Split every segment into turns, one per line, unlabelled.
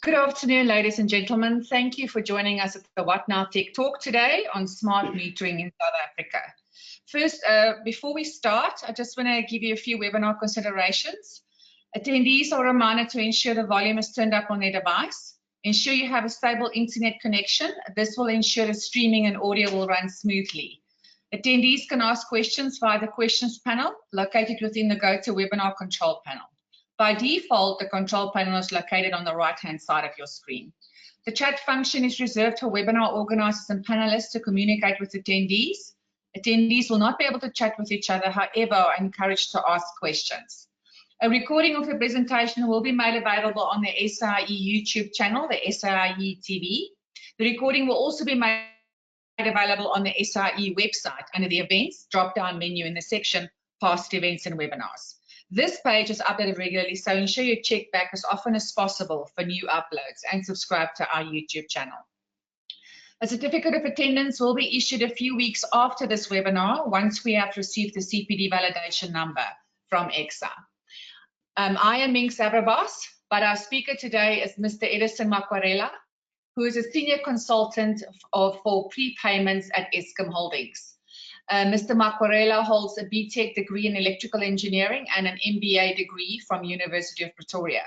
Good afternoon, ladies and gentlemen. Thank you for joining us at the What Now Tech Talk today on smart metering in South Africa. First, before we start, I just want to give you a few webinar considerations. Attendees are reminded to ensure the volume is turned up on their device. Ensure you have a stable internet connection. This will ensure the streaming and audio will run smoothly. Attendees can ask questions via the questions panel located within the GoToWebinar control panel. By default, the control panel is located on the right-hand side of your screen. The chat function is reserved for webinar organizers and panelists to communicate with attendees. Attendees will not be able to chat with each other, however, are encouraged to ask questions. A recording of the presentation will be made available on the SAIEE YouTube channel, the SAIEE TV. The recording will also be made available on the SAIEE website under the Events drop-down menu in the section Past Events and Webinars. This page is updated regularly, so ensure you check back as often as possible for new uploads and subscribe to our YouTube channel. A certificate of attendance will be issued a few weeks after this webinar once we have received the CPD validation number from EXA. I am Minx Avrabos, but our speaker today is Mr. Edison Makwarela, who is a senior consultant for prepayments at Eskom Holdings. Mr. Makwarela holds a BTech degree in electrical engineering and an MBA degree from University of Pretoria.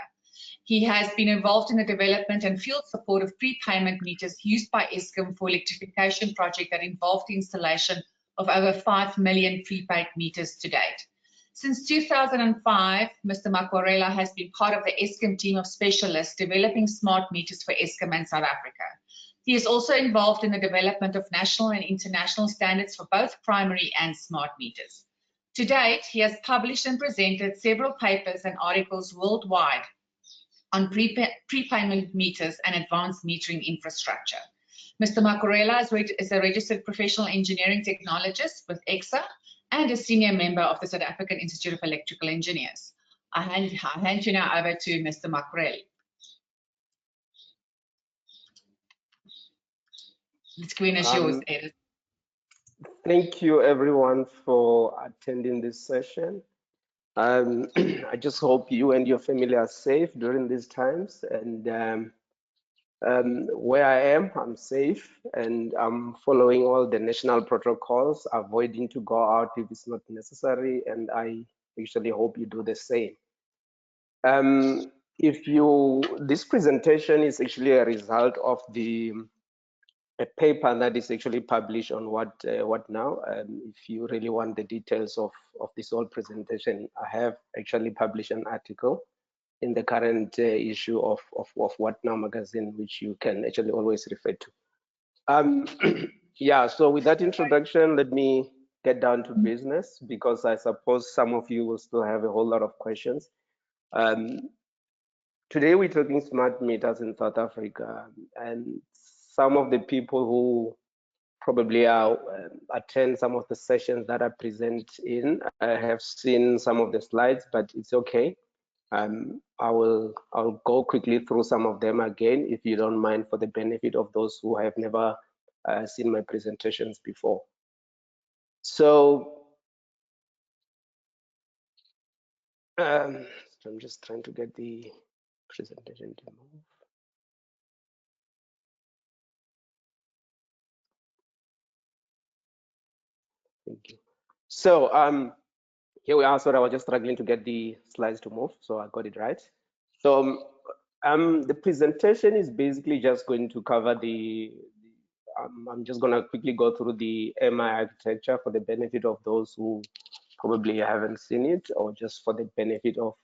He has been involved in the development and field support of prepayment meters used by Eskom for electrification project that involved the installation of over 5 million prepaid meters to date. Since 2005, Mr. Makwarela has been part of the Eskom team of specialists developing smart meters for Eskom and South Africa. He is also involved in the development of national and international standards for both primary and smart meters. To date, he has published and presented several papers and articles worldwide on prepayment meters and advanced metering infrastructure. Mr. Makwarela is a registered professional engineering technologist with EXA and a senior member of the South African Institute of Electrical Engineers. I hand you now over to Mr. Makwarela. The screen is yours, Edith.
Thank you, everyone, for attending this session. I just hope you and your family are safe during these times. And where I am, I'm safe, and I'm following all the national protocols, avoiding to go out if it's not necessary. And I actually hope you do the same. This presentation is actually a result of a paper that is actually published on What Now. If you really want the details of this whole presentation, I have actually published an article in the current issue of What Now magazine, which you can actually always refer to. Yeah, so with that introduction, let me get down to business, because I suppose some of you will still have a whole lot of questions. Today we're talking smart meters in South Africa, and some of the people who probably attend some of the sessions that I present in have seen some of the slides, but it's okay. I'll go quickly through some of them again, if you don't mind, for the benefit of those who have never seen my presentations before. So I'm just trying to get the presentation to move. Thank you. So here we are. Sorry, I was just struggling to get the slides to move, so I got it right. So the presentation is basically just going to cover I'm just going to quickly go through the MI architecture for the benefit of those who probably haven't seen it, or just for the benefit of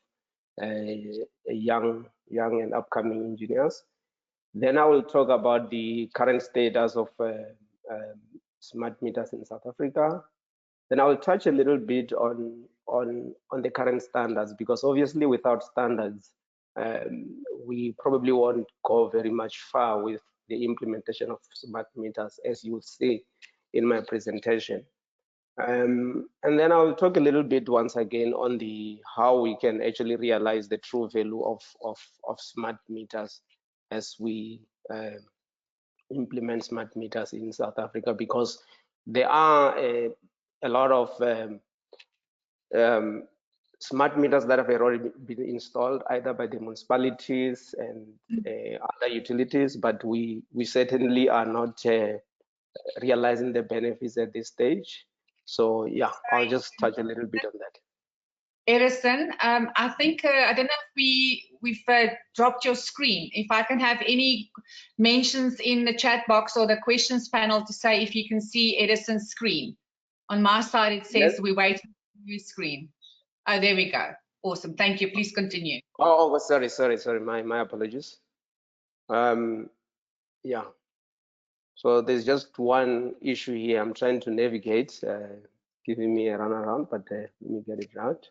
young and upcoming engineers. Then I will talk about the current status of smart meters in South Africa. Then I will touch a little bit on the current standards, because obviously without standards, we probably won't go very much far with the implementation of smart meters, as you will see in my presentation. And then I will talk a little bit once again on how we can actually realize the true value of smart meters as we implement smart meters in South Africa, because there are a lot of smart meters that have already been installed either by the municipalities and other utilities, but we certainly are not realizing the benefits at this stage. So yeah, I'll just touch a little bit on that.
Edison, I think, I don't know if we've dropped your screen. If I can have any mentions in the chat box or the questions panel to say if you can see Edison's screen. On my side, it says we're waiting for your screen. Oh, there we go. Awesome. Thank you. Please continue.
Oh, sorry. My apologies. Yeah. So there's just one issue here. I'm trying to navigate, giving me a runaround, but let me get it right.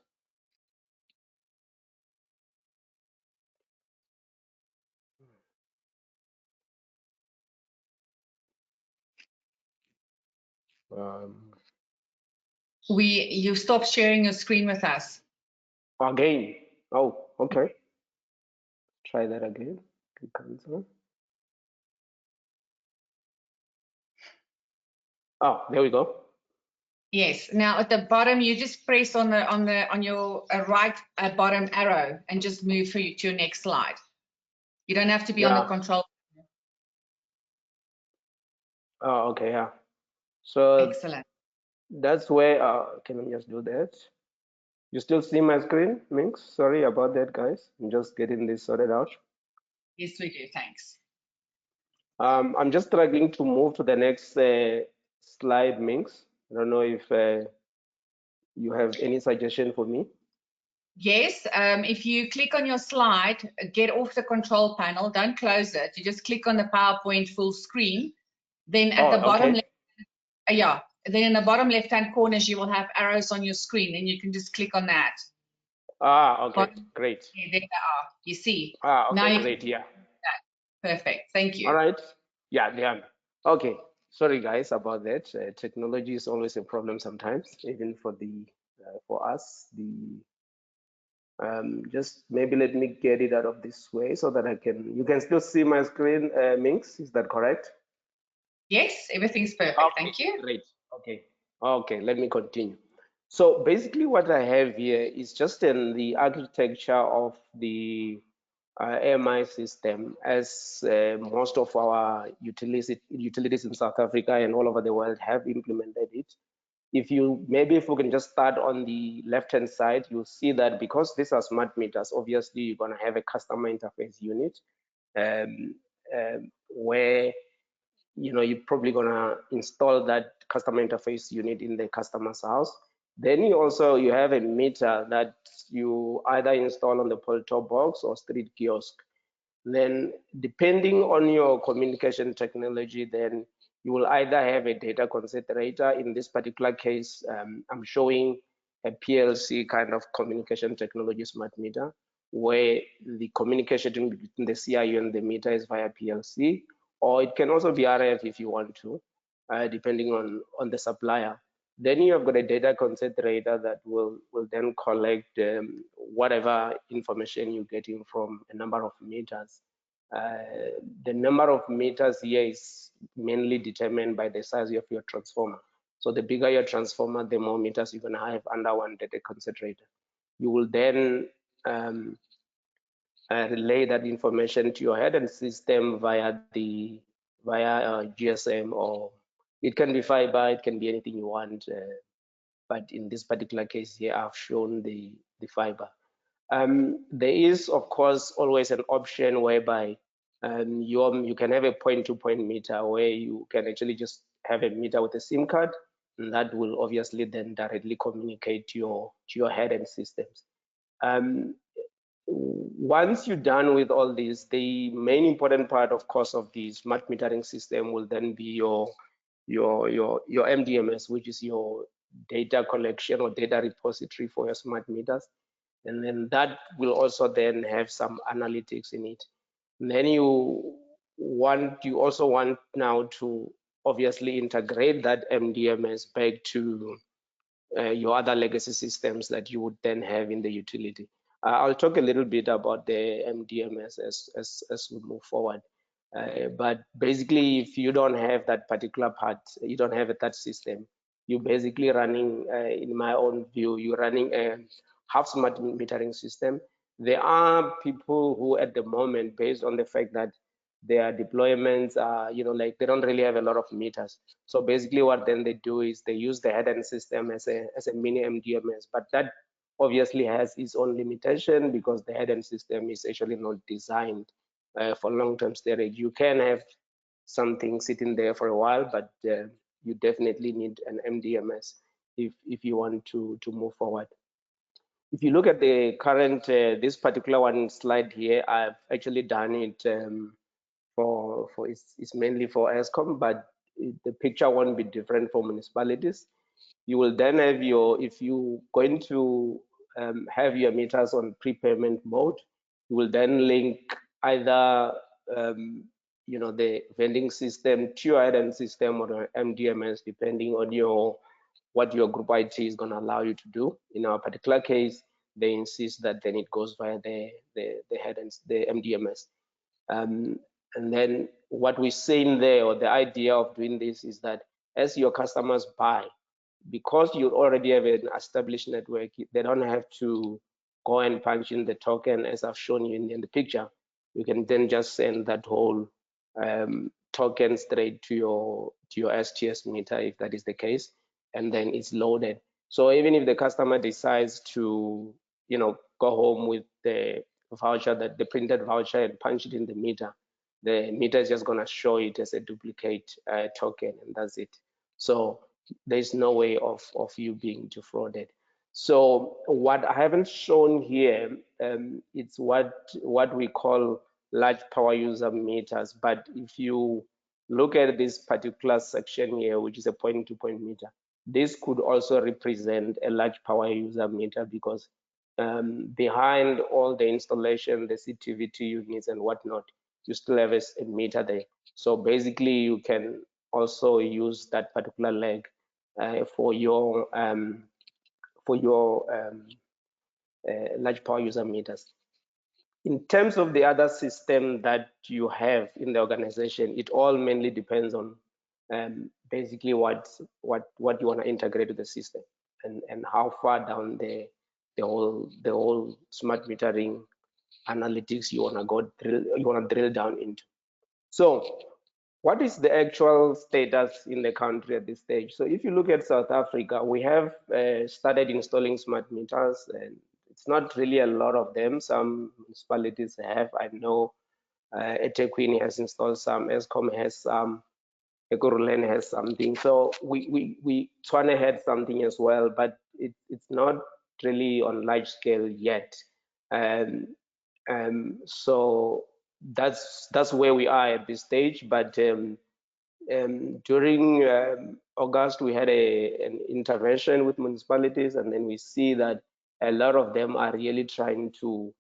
You stopped sharing your screen with us.
Again. Oh, okay. Try that again. Cancel. Oh, there we go.
Yes. Now at the bottom, you just press on your right bottom arrow and just move to your next slide. You don't have to be on the control.
Oh, okay, yeah. So
excellent.
That's where, can I just do that? You still see my screen, Minx? Sorry about that, guys. I'm just getting this sorted out.
Yes, we do. Thanks.
I'm just struggling to move to the next slide, Minx. I don't know if you have any suggestion for me.
Yes, if you click on your slide, get off the control panel, don't close it. You just click on the PowerPoint full screen. Then at the bottom, then in the bottom left-hand corners, you will have arrows on your screen, and you can just click on that.
Okay, great.
Yeah, there they are. You see?
Okay,
now
great, yeah.
Perfect, thank you.
All right, yeah. Okay, sorry guys about that. Technology is always a problem sometimes, even for us. Just maybe let me get it out of this way so that you can still see my screen, Minx, is that correct?
Yes, everything's perfect,
okay,
thank you.
Great, okay, let me continue. So basically what I have here is just in the architecture of the AMI system, as most of our utilities in South Africa and all over the world have implemented it. If we can just start on the left-hand side, you'll see that because these are smart meters, obviously you're going to have a customer interface unit where you're probably going to install that customer interface unit in the customer's house. Then you have a meter that you either install on the pull-top box or street kiosk. Then depending on your communication technology, then you will either have a data concentrator. In this particular case, I'm showing a PLC kind of communication technology smart meter, where the communication between the CIU and the meter is via PLC, or it can also be RF if you want to, depending on the supplier. Then you have got a data concentrator that will then collect whatever information you're getting from a number of meters. The number of meters here is mainly determined by the size of your transformer. So the bigger your transformer, the more meters you're going to have under one data concentrator. You will then relay that information to your head-end system via GSM, or it can be fiber, it can be anything you want. But in this particular case here, I've shown the fiber. There is, of course, always an option whereby you can have a point-to-point meter where you can actually just have a meter with a SIM card, and that will obviously then directly communicate to your head-end systems. Once you're done with all this, the main important part, of course, of the smart metering system will then be your MDMS, which is your data collection or data repository for your smart meters. And then that will also then have some analytics in it. And then you also want now to obviously integrate that MDMS back to your other legacy systems that you would then have in the utility. I'll talk a little bit about the MDMS as we move forward. But basically, if you don't have that particular part, you don't have that system, you're basically running, in my own view, you're running a have smart metering system. There are people who at the moment, based on the fact that their deployments are, like they don't really have a lot of meters. So basically what then they do is they use the head-end system as a mini MDMS, but that obviously has its own limitation because the head-end system is actually not designed for long-term storage. You can have something sitting there for a while, but you definitely need an MDMS if you want to move forward. If you look at the current, this particular one slide here, I've actually done it for it's mainly for Eskom, but the picture won't be different for municipalities. You will then have if you going to have your meters on prepayment mode, you will then link either the vending system to your head-end system or MDMS, depending on what your group IT is going to allow you to do. In our particular case, they insist that then it goes via the head-end, the MDMS. And then what we're saying there, or the idea of doing this, is that as your customers buy, because you already have an established network, they don't have to go and punch in the token as I've shown you in the picture. You can then just send that whole token straight to your STS meter, if that is the case, and then it's loaded. So even if the customer decides to, go home with the voucher, the printed voucher, and punch it in the meter is just going to show it as a duplicate token, and that's it. So there's no way of you being defrauded. So what I haven't shown here, it's what we call large power user meters. But if you look at this particular section here, which is a point-to-point meter, this could also represent a large power user meter, because behind all the installation, the CTVT units and whatnot, you still have a meter there. So basically, you can also use that particular leg for your large power user meters. In terms of the other system that you have in the organization, it all mainly depends on basically what you want to integrate to the system, and how far down the whole smart metering analytics you want to drill down into. So what is the actual status in the country at this stage? So if you look at South Africa, we have started installing smart meters, and it's not really a lot of them. Some municipalities have. I know eThekwini has installed some, Eskom has some, Ekurhuleni has something. So we Tshwane had something as well, but it's not really on large scale yet. So that's where we are at this stage. But during August, we had an intervention with municipalities, and then we see that a lot of them are really trying to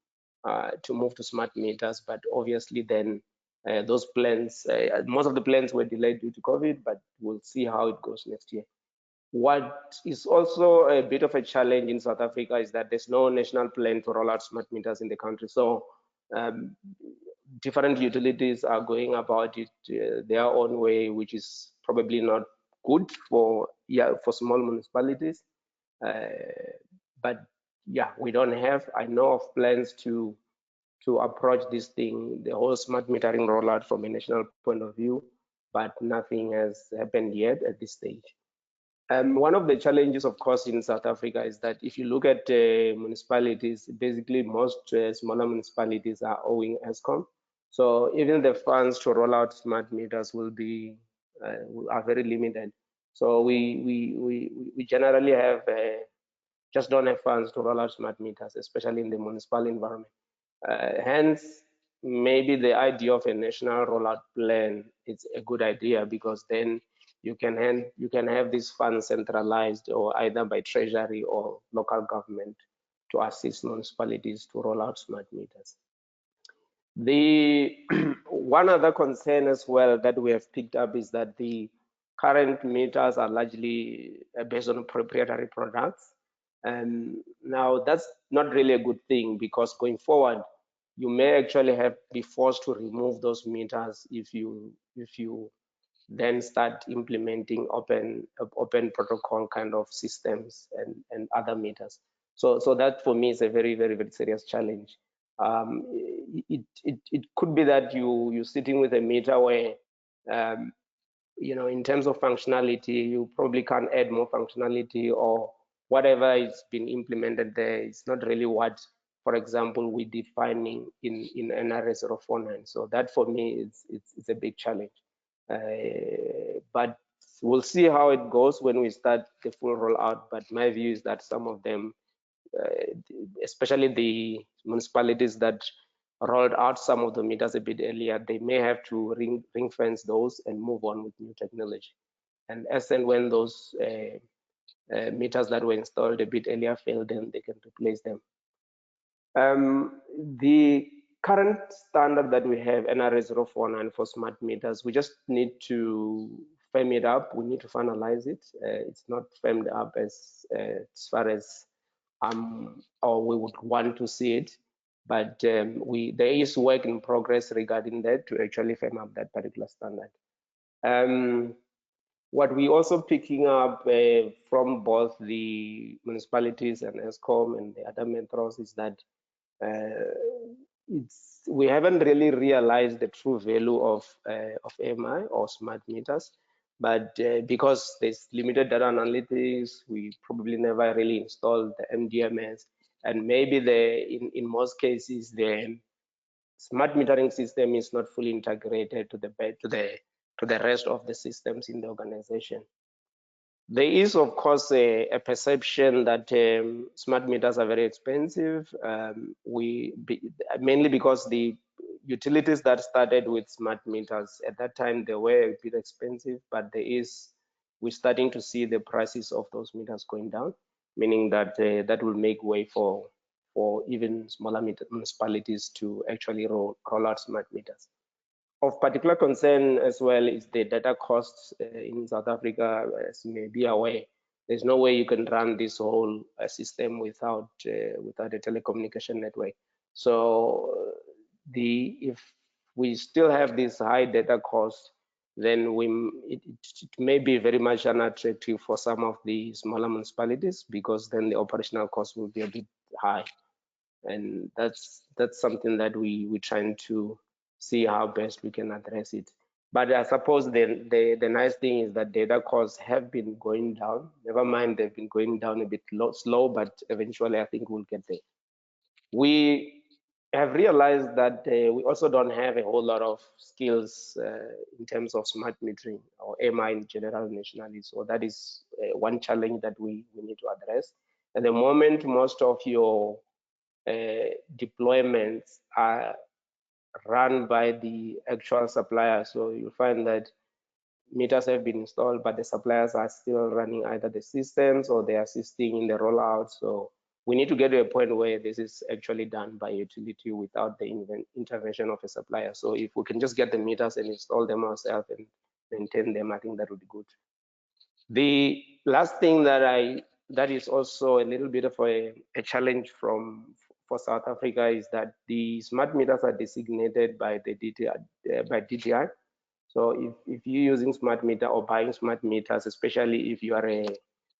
move to smart meters. But obviously, then those plans, most of the plans were delayed due to COVID. But we'll see how it goes next year. What is also a bit of a challenge in South Africa is that there's no national plan to roll out smart meters in the country. So different utilities are going about it their own way, which is probably not good for small municipalities. But yeah, we don't have. I know of plans to approach this thing, the whole smart metering rollout, from a national point of view, but nothing has happened yet at this stage. One of the challenges, of course, in South Africa is that if you look at municipalities, basically most smaller municipalities are owing Eskom. So even the funds to roll out smart meters are very limited. So we generally have just don't have funds to roll out smart meters, especially in the municipal environment. Hence, maybe the idea of a national rollout plan is a good idea, because then you can have these funds centralized, or either by treasury or local government, to assist municipalities to roll out smart meters. The one other concern as well that we have picked up is that the current meters are largely based on proprietary products. And now that's not really a good thing, because going forward, you may actually be forced to remove those meters if you then start implementing open protocol kind of systems and other meters. So that for me is a very, very, very serious challenge. It could be that you're sitting with a meter where, in terms of functionality, you probably can't add more functionality, or whatever is been implemented there is not really what, for example, we're defining in NRS 049. So that for me it's a big challenge. But we'll see how it goes when we start the full rollout. But my view is that some of them, especially the municipalities that rolled out some of the meters a bit earlier, they may have to ring fence those and move on with new technology. And as and when those meters that were installed a bit earlier fail, then they can replace them. The current standard that we have, NRS 049 for smart meters, we just need to firm it up. We need to finalize it. It's not firmed up as far as or we would want to see it, but there is work in progress regarding that to actually firm up that particular standard. What we also picking up from both the municipalities and Eskom and the other metros is that we haven't really realized the true value of AMI or smart meters. But because there's limited data analytics, we probably never really installed the MDMS, and maybe in most cases the smart metering system is not fully integrated to the rest of the systems in the organization. There is, of course, a perception that smart meters are very expensive. Mainly because the utilities that started with smart meters at that time, they were a bit expensive, but we're starting to see the prices of those meters going down, meaning that that will make way for even smaller municipalities to actually roll out smart meters. Of particular concern as well is the data costs in South Africa. As you may be aware, there's no way you can run this whole system without a telecommunication network. So if we still have this high data cost, then it may be very much unattractive for some of the smaller municipalities, because then the operational cost will be a bit high, and that's something that we're trying to see how best we can address it. But I suppose the nice thing is that data costs have been going down. Never mind, they've been going down a bit slow, but eventually I think we'll get there. We have realized that we also don't have a whole lot of skills in terms of smart metering or AMI in general nationally. So that is one challenge that we need to address. At the moment, most of your deployments are run by the actual supplier. So you find that meters have been installed, but the suppliers are still running either the systems or they're assisting in the rollout. So we need to get to a point where this is actually done by utility without the intervention of a supplier. So if we can just get the meters and install them ourselves and maintain them, I think that would be good. The last thing that is also a little bit of a challenge for South Africa is that the smart meters are designated by the DTI. So if you're using smart meter or buying smart meters, especially if you are a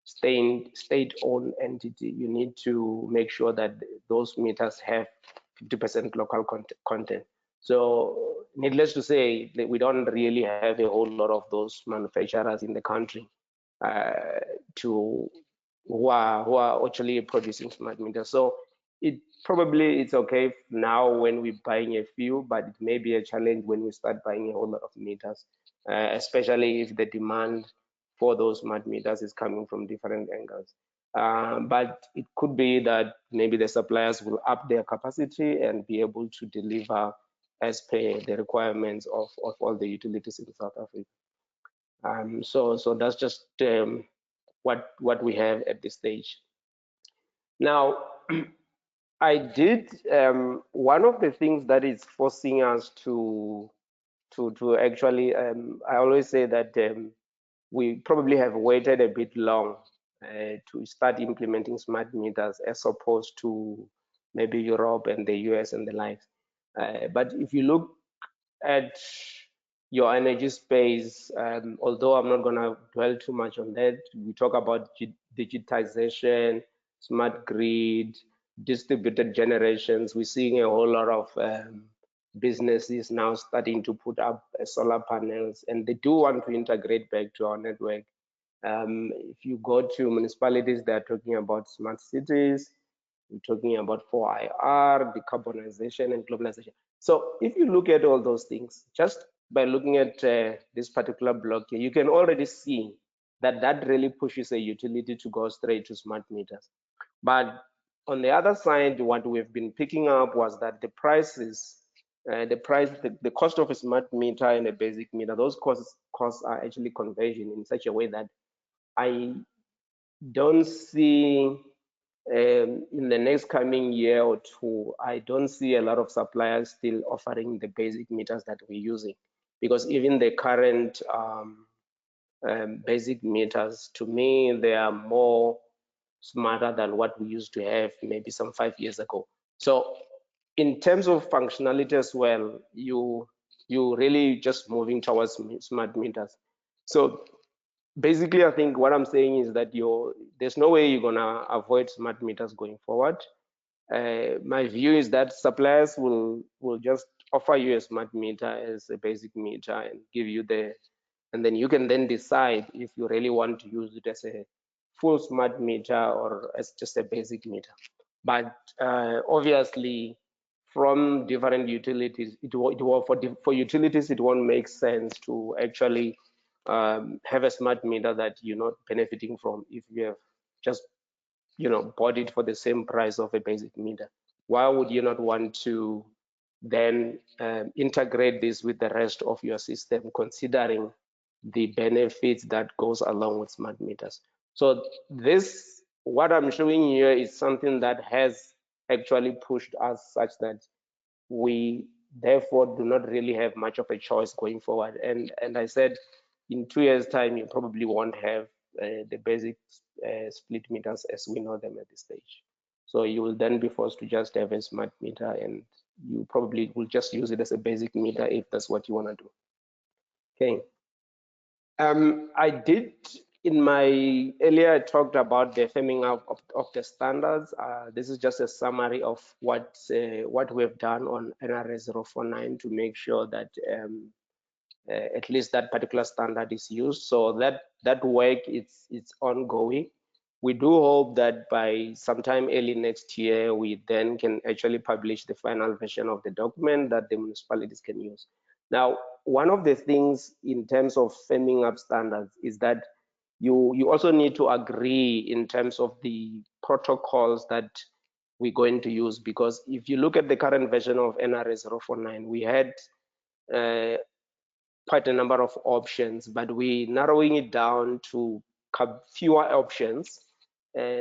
state-owned entity, you need to make sure that those meters have 50% local content. So needless to say, we don't really have a whole lot of those manufacturers in the country who are actually producing smart meters. So it's okay now when we're buying a few, but it may be a challenge when we start buying a whole lot of meters, especially if the demand for those smart meters is coming from different angles. But it could be that maybe the suppliers will up their capacity and be able to deliver as per the requirements of all the utilities in South Africa. So that's just what we have at this stage. Now, I did one of the things that is forcing us to actually I always say that we probably have waited a bit long to start implementing smart meters as opposed to maybe Europe and the US and the likes. But if you look at your energy space, although I'm not going to dwell too much on that, we talk about digitization, smart grid, distributed generations. We're seeing a whole lot of businesses now starting to put up solar panels, and they do want to integrate back to our network. If you go to municipalities, they're talking about smart cities. We're talking about 4IR, decarbonization, and globalization. So if you look at all those things, just by looking at this particular block here, you can already see that that really pushes a utility to go straight to smart meters. But on the other side, what we've been picking up was that the prices, the cost of a smart meter and a basic meter, those costs are actually converging in such a way that I don't see in the next coming year or two, I don't see a lot of suppliers still offering the basic meters that we're using, because even the current basic meters, to me, they are more smarter than what we used to have maybe some 5 years ago. So in terms of functionality as well, you really just moving towards smart meters. So basically, I think what I'm saying is that there's no way you're gonna avoid smart meters going forward. My view is that suppliers will just offer you a smart meter as a basic meter and give you and then you can then decide if you really want to use it as a full smart meter or as just a basic meter. But obviously, from different utilities, for utilities, it won't make sense to actually have a smart meter that you're not benefiting from if you have just bought it for the same price of a basic meter. Why would you not want to then integrate this with the rest of your system, considering the benefits that goes along with smart meters? So this, what I'm showing here, is something that has actually pushed us such that we therefore do not really have much of a choice going forward. And I said, in 2 years' time, you probably won't have the basic split meters as we know them at this stage. So you will then be forced to just have a smart meter, and you probably will just use it as a basic meter if that's what you want to do. Okay. I did, in my earlier, I talked about the firming up of the standards. This is just a summary of what we've done on NRS 049 to make sure that at least that particular standard is used. So that work, it's ongoing. We do hope that by sometime early next year, we then can actually publish the final version of the document that the municipalities can use. Now, one of the things in terms of firming up standards is that you also need to agree in terms of the protocols that we're going to use, because if you look at the current version of NRS 049, we had quite a number of options, but we're narrowing it down to fewer options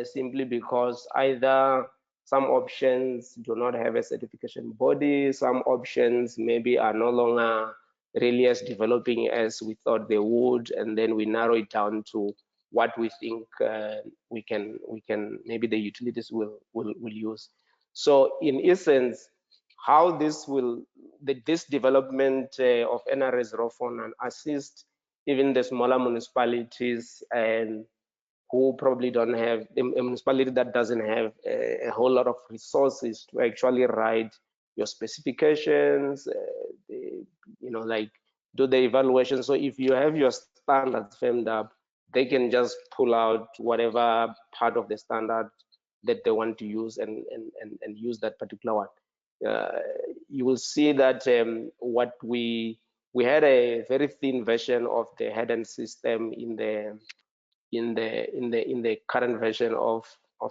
simply because either some options do not have a certification body, some options maybe are no longer really as developing as we thought they would, and then we narrow it down to what we think we can maybe the utilities will use. So in essence, how this development of NRS 049 assist even the smaller municipalities and who probably don't have a municipality that doesn't have a whole lot of resources to actually write your specifications, like do the evaluation. So if you have your standards firmed up, they can just pull out whatever part of the standard that they want to use and use that particular one. You will see that what we had a very thin version of the head-end system in the current version of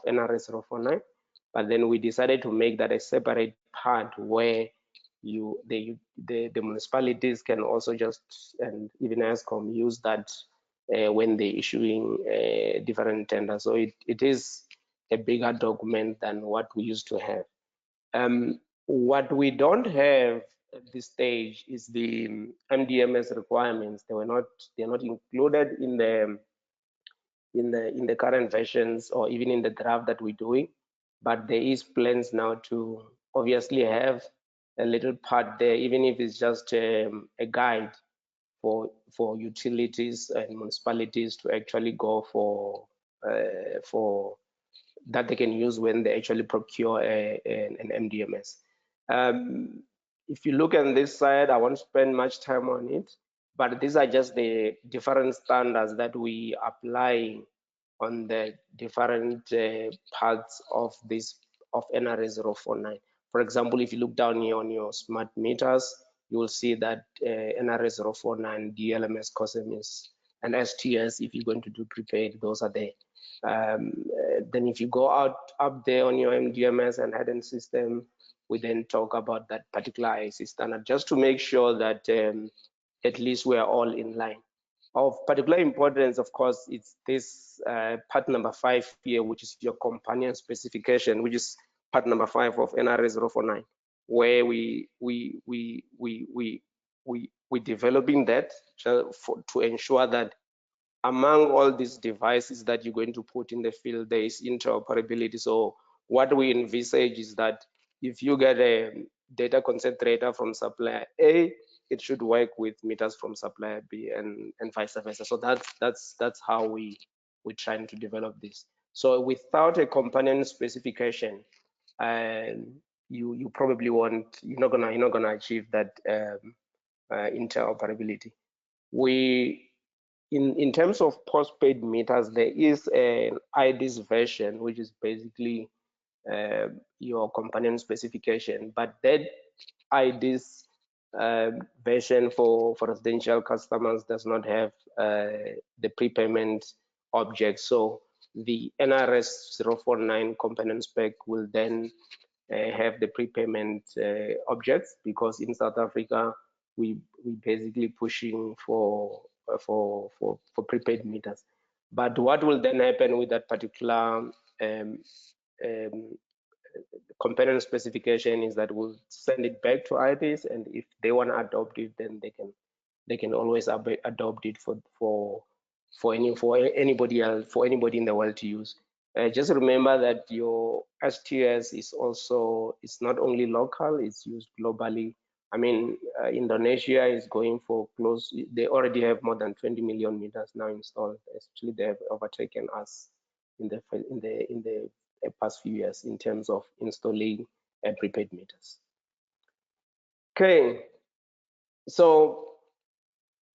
NRS 049, but then we decided to make that a separate part where the municipalities can also just, and even Eskom, use that when they're issuing different tenders. So it is a bigger document than what we used to have. What we don't have at this stage is the MDMS requirements. They're not included in the current versions or even in the draft that we're doing, but there is plans now to obviously have a little part there, even if it's just a guide for utilities and municipalities to actually go for that they can use when they actually procure an MDMS. If you look on this side, I won't spend much time on it, but these are just the different standards that we apply on the different parts of this of NRS 049. For example, if you look down here on your smart meters, you will see that NRS 049, DLMS, COSMS, and STS, if you're going to do prepaid, those are there. Then if you go up there on your MDMS and head-end system, we then talk about that particular IEC standard, just to make sure that at least we are all in line. Of particular importance, of course, it's this part number 5 here, which is your companion specification, which is part number 5 of NRS 049, where we developing that to ensure that among all these devices that you're going to put in the field, there is interoperability. So what we envisage is that if you get a data concentrator from supplier A, it should work with meters from supplier B and vice versa. So that's how we're trying to develop this. So without a component specification, you probably won't, you're not gonna achieve that interoperability. In terms of postpaid meters, there is an IDIS version, which is basically your component specification, but that IDIS version for residential customers does not have the prepayment object. So the NRS 049 component spec will then have the prepayment objects, because in South Africa we basically pushing for prepaid meters. But what will then happen with that particular component specification is that we'll send it back to IDIS, and if they want to adopt it, then they can always adopt it for anybody else, for anybody in the world to use. Just remember that your STS is also, it's not only local, it's used globally. I mean, Indonesia is going for close, they already have more than 20 million meters now installed. Actually, they have overtaken us in the past few years in terms of installing prepaid meters. Okay, so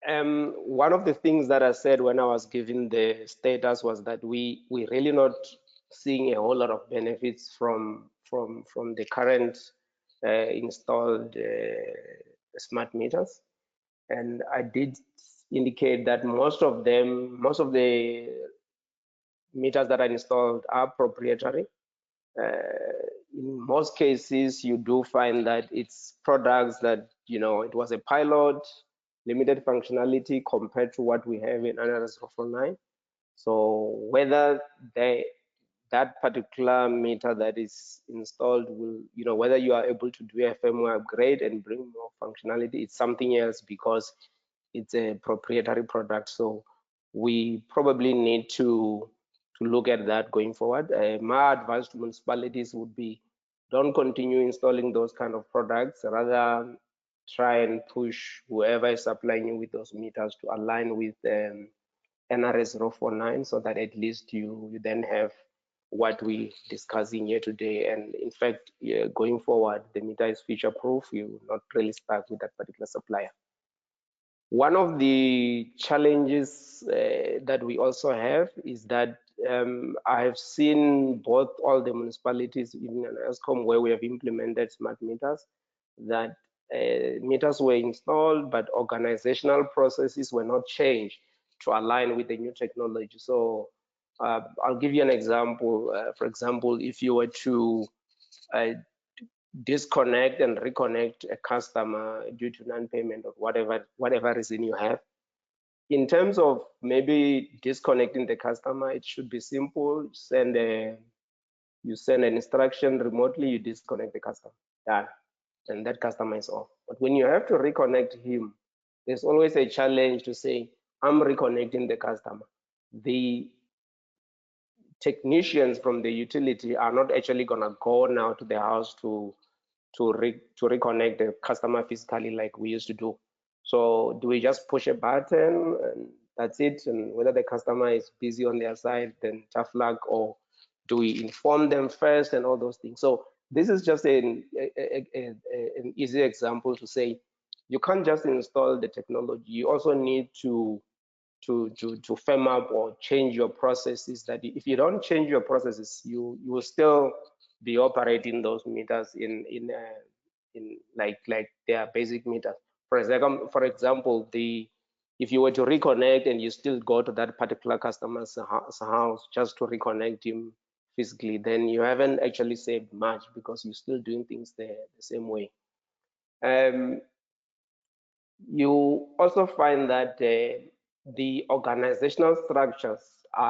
one of the things that I said when I was giving the status was that we really not seeing a whole lot of benefits from the current installed smart meters, and I did indicate that most of the meters that are installed are proprietary. In most cases, you do find that it's products that, you know, it was a pilot, limited functionality compared to what we have in NRS 049. So whether that particular meter that is installed will, you know, whether you are able to do a firmware upgrade and bring more functionality, it's something else, because it's a proprietary product. So we probably need to look at that going forward. My advice to municipalities would be, don't continue installing those kind of products, rather try and push whoever is supplying you with those meters to align with NRS 049, so that at least you then have what we're discussing here today. And in fact, going forward, the meter is future proof. You're not really stuck with that particular supplier. One of the challenges that we also have is that I have seen both all the municipalities, even in Eskom, where we have implemented smart meters, that meters were installed, but organizational processes were not changed to align with the new technology. So I'll give you an example. For example, if you were to disconnect and reconnect a customer due to non-payment or whatever reason you have, in terms of maybe disconnecting the customer, it should be simple. You send an instruction remotely, you disconnect the customer, done, and that customer is off. But when you have to reconnect him, there's always a challenge to say, I'm reconnecting the customer. The technicians from the utility are not actually gonna go now to the house to reconnect the customer physically like we used to do. So do we just push a button and that's it? And whether the customer is busy on their side, then tough luck, or Do we inform them first and all those things? So this is just an easy example to say you can't just install the technology. You also need to firm up or change your processes. That if you don't change your processes, you will still be operating those meters in like their basic meters. For example, if you were to reconnect and you still go to that particular customer's house just to reconnect him physically, then you haven't actually saved much because you're still doing things the same way. You also find that the organizational structures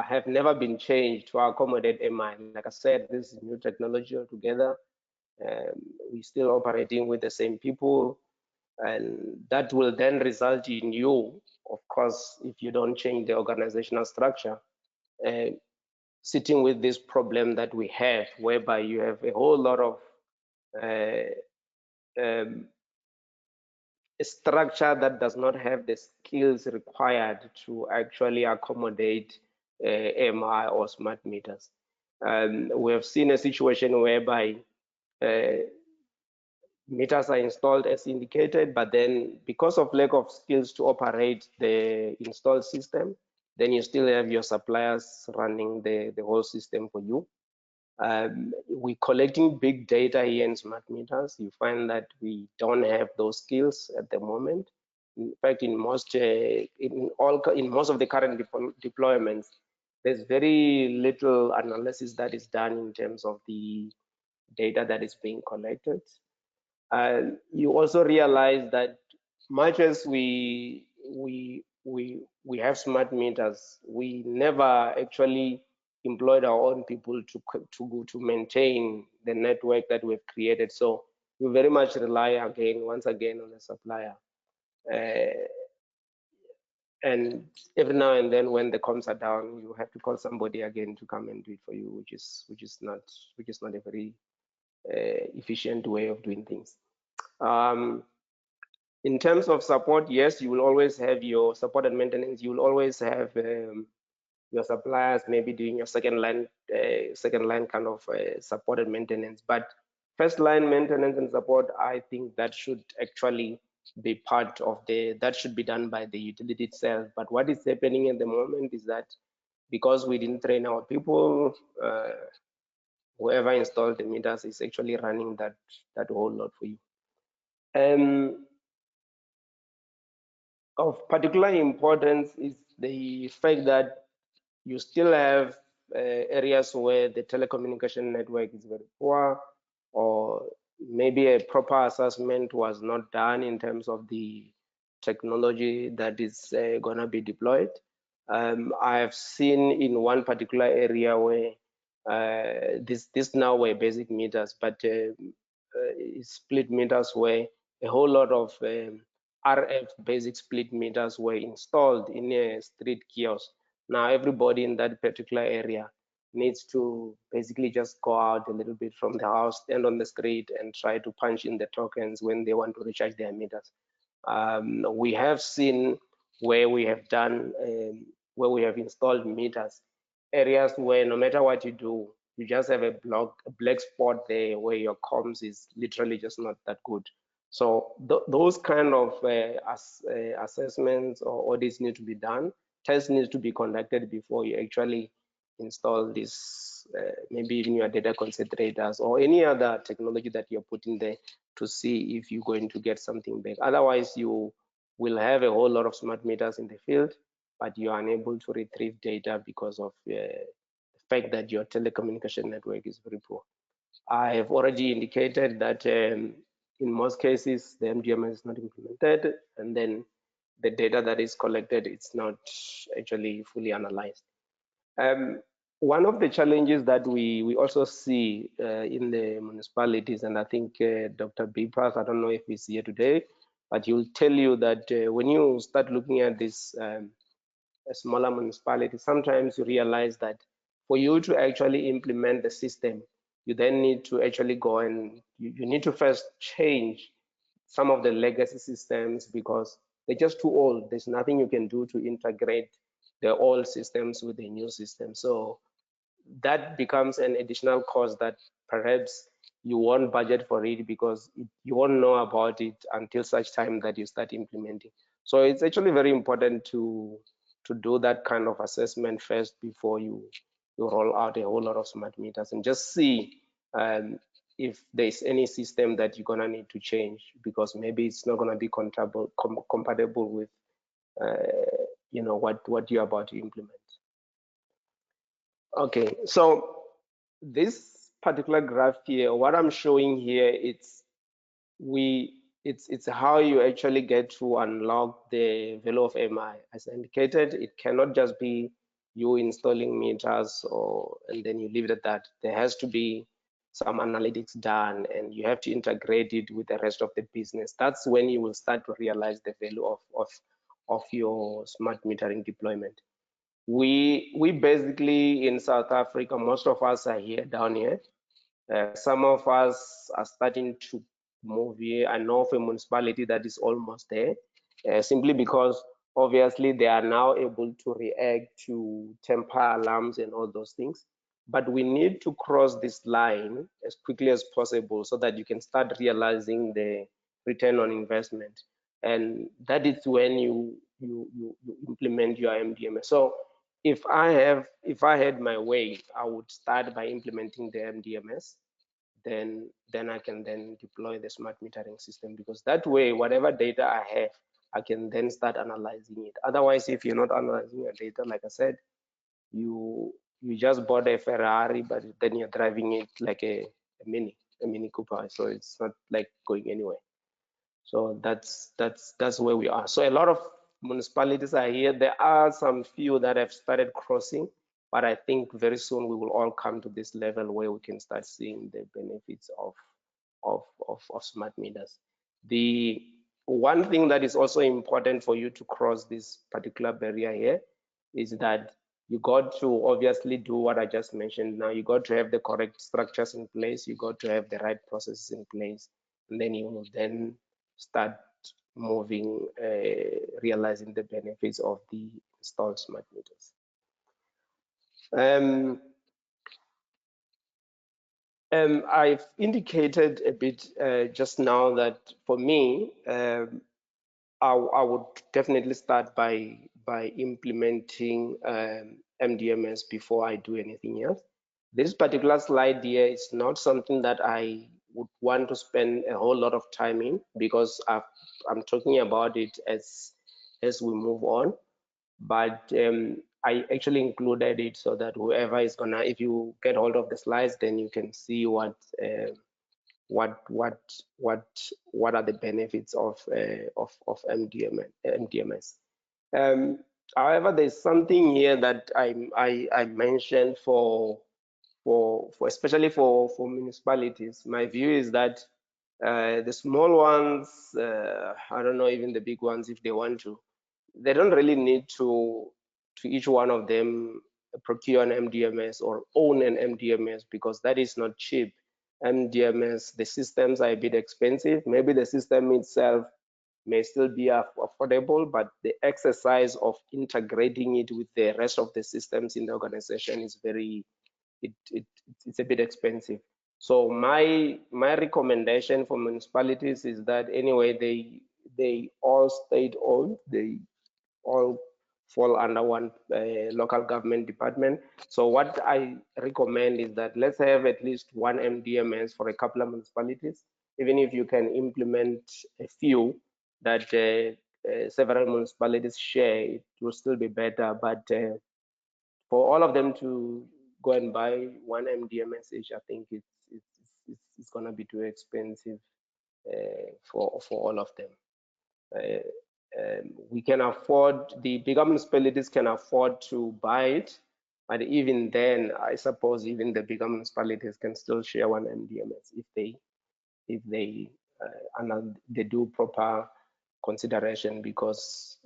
have never been changed to accommodate MI. Like I said, this is new technology altogether. We're still operating with the same people, and that will then result in you, of course, if you don't change the organizational structure, sitting with this problem that we have, whereby you have a whole lot of a structure that does not have the skills required to actually accommodate MI or smart meters. We have seen a situation whereby meters are installed as indicated, but then because of lack of skills to operate the installed system, then you still have your suppliers running the whole system for you. We're collecting big data here in smart meters. You find that we don't have those skills at the moment. In fact, in most of the current deployments, there's very little analysis that is done in terms of the data that is being collected. You also realize that much as we have smart meters, we never actually employed our own people to maintain the network that we've created. So we very much rely once again on the supplier. And every now and then when the comms are down, you have to call somebody again to come and do it for you, which is not a very efficient way of doing things. In terms of support, yes, you will always have your support and maintenance. You will always have your suppliers maybe doing your second line kind of support and maintenance. But first line maintenance and support, I think that should actually be part of that should be done by the utility itself. But what is happening at the moment is that because we didn't train our people, whoever installed the meters is actually running that whole lot for you. Of particular importance is the fact that you still have areas where the telecommunication network is very poor, or maybe a proper assessment was not done in terms of the technology that is going to be deployed. I have seen in one particular area where this now were basic meters, but split meters where a whole lot of RF basic split meters were installed in a street kiosk. Now everybody in that particular area needs to basically just go out a little bit from the house, stand on the street and try to punch in the tokens when they want to recharge their meters. We have seen where we have done, where we have installed meters, areas where no matter what you do, you just have a black spot there where your comms is literally just not that good. So those kind of assessments or audits need to be done. Tests need to be conducted before you actually install this, maybe even your data concentrators or any other technology that you're putting there to see if you're going to get something back. Otherwise, you will have a whole lot of smart meters in the field, but you are unable to retrieve data because of the fact that your telecommunication network is very poor. I have already indicated that in most cases, the MDM is not implemented, and then the data that is collected, it's not actually fully analyzed. One of the challenges that we also see in the municipalities, and I think Dr. Bipas, I don't know if he's here today, but he'll tell you that when you start looking at this smaller municipality, sometimes you realize that for you to actually implement the system, you then need to actually go and you need to first change some of the legacy systems because they're just too old. There's nothing you can do to integrate the old systems with the new system. So that becomes an additional cost that perhaps you won't budget for it because you won't know about it until such time that you start implementing. So it's actually very important to do that kind of assessment first before you roll out a whole lot of smart meters, and just see if there's any system that you're gonna need to change, because maybe it's not gonna be compatible with you know what you're about to implement. Okay, so this particular graph here, what I'm showing here, it's how you actually get to unlock the value of MI. As indicated, it cannot just be you installing meters and then you leave it at that. There has to be some analytics done, and you have to integrate it with the rest of the business. That's when you will start to realize the value of your smart metering deployment. We basically in South Africa, most of us are here down here. Some of us are starting to move here. I know of a municipality that is almost there, simply because obviously they are now able to react to temper alarms and all those things. But we need to cross this line as quickly as possible so that you can start realizing the return on investment. And that is when you implement your MDMS. So if I had my way, I would start by implementing the MDMS. Then I can then deploy the smart metering system, because that way, whatever data I have, I can then start analyzing it. Otherwise, if you're not analyzing your data, like I said, you just bought a Ferrari, but then you're driving it like a Mini Cooper. So it's not like going anywhere. So that's where we are. So a lot of municipalities are here. There are some few that have started crossing, but I think very soon we will all come to this level where we can start seeing the benefits of smart meters. The one thing that is also important for you to cross this particular barrier here is that you got to obviously do what I just mentioned. Now you got to have the correct structures in place, you got to have the right processes in place, and then you will then start moving, realizing the benefits of the installed smart meters. I've indicated a bit just now that for me, I would definitely start by implementing MDMS before I do anything else. This particular slide here is not something that I would want to spend a whole lot of time in, because I'm talking about it as we move on. But I actually included it so that whoever is gonna, if you get hold of the slides, then you can see what are the benefits of MDMS. However, there's something here that I mentioned for especially for municipalities. My view is that the small ones, I don't know, even the big ones, if they want to, they don't really need to each one of them procure an MDMS or own an MDMS, because that is not cheap. MDMS, the systems are a bit expensive. Maybe the system itself may still be affordable, but the exercise of integrating it with the rest of the systems in the organization is it's a bit expensive. So my recommendation for municipalities is that anyway, they all state-owned, they all fall under one local government department. So what I recommend is that let's have at least one MDMS for a couple of municipalities. Even if you can implement a few that several municipalities share, it will still be better. But for all of them to go and buy one MDMS each, I think it's going to be too expensive for all of them. We can afford, the bigger municipalities can afford to buy it, but even then, I suppose even the bigger municipalities can still share one MDMS if they do proper consideration, because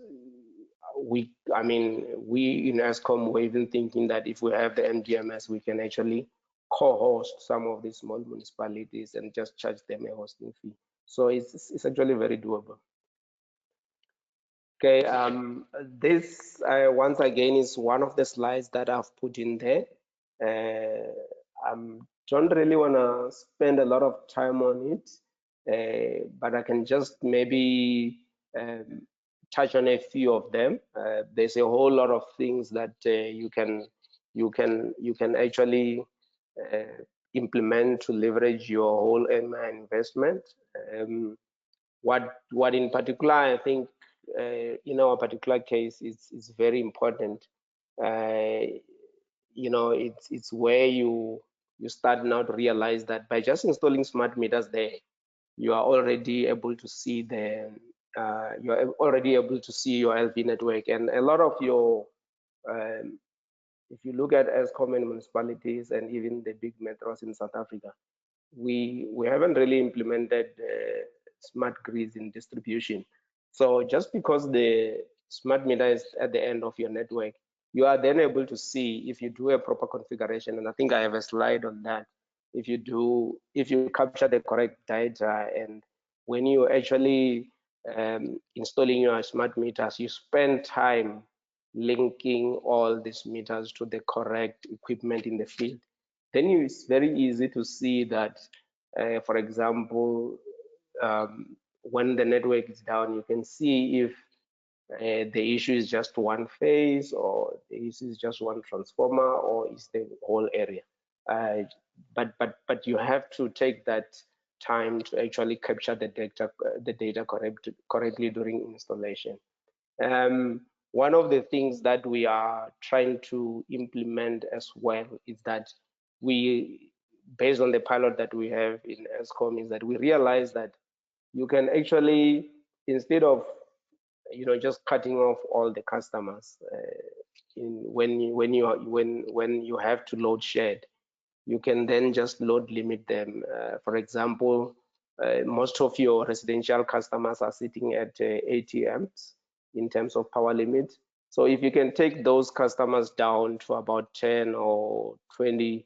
we in Eskom, we're even thinking that if we have the MDMS, we can actually co-host some of these small municipalities and just charge them a hosting fee. So it's actually very doable. Okay, this once again is one of the slides that I've put in there. I don't really want to spend a lot of time on it, but I can just maybe touch on a few of them. There's a whole lot of things that you can actually implement to leverage your whole MI investment. What in particular I think in our particular case is very important. It's where you start now to realize that by just installing smart meters there, you are already able to see you're already able to see your LV network, and a lot of your if you look at Eskom and municipalities and even the big metros in South Africa, we haven't really implemented smart grids in distribution. So just because the smart meter is at the end of your network, you are then able to see if you do a proper configuration, and I think I have a slide on that. If you capture the correct data, and when you actually installing your smart meters, you spend time linking all these meters to the correct equipment in the field, then it's very easy to see that, for example, when the network is down, you can see if the issue is just one phase, or the issue is just one transformer, or is the whole area. But you have to take that time to actually capture the data correctly during installation. One of the things that we are trying to implement as well is that based on the pilot that we have in Eskom, is that we realize that you can actually, instead of just cutting off all the customers when you have to load shed, you can then just load limit them. For example, most of your residential customers are sitting at 80 amps in terms of power limit. So if you can take those customers down to about 10 or 20,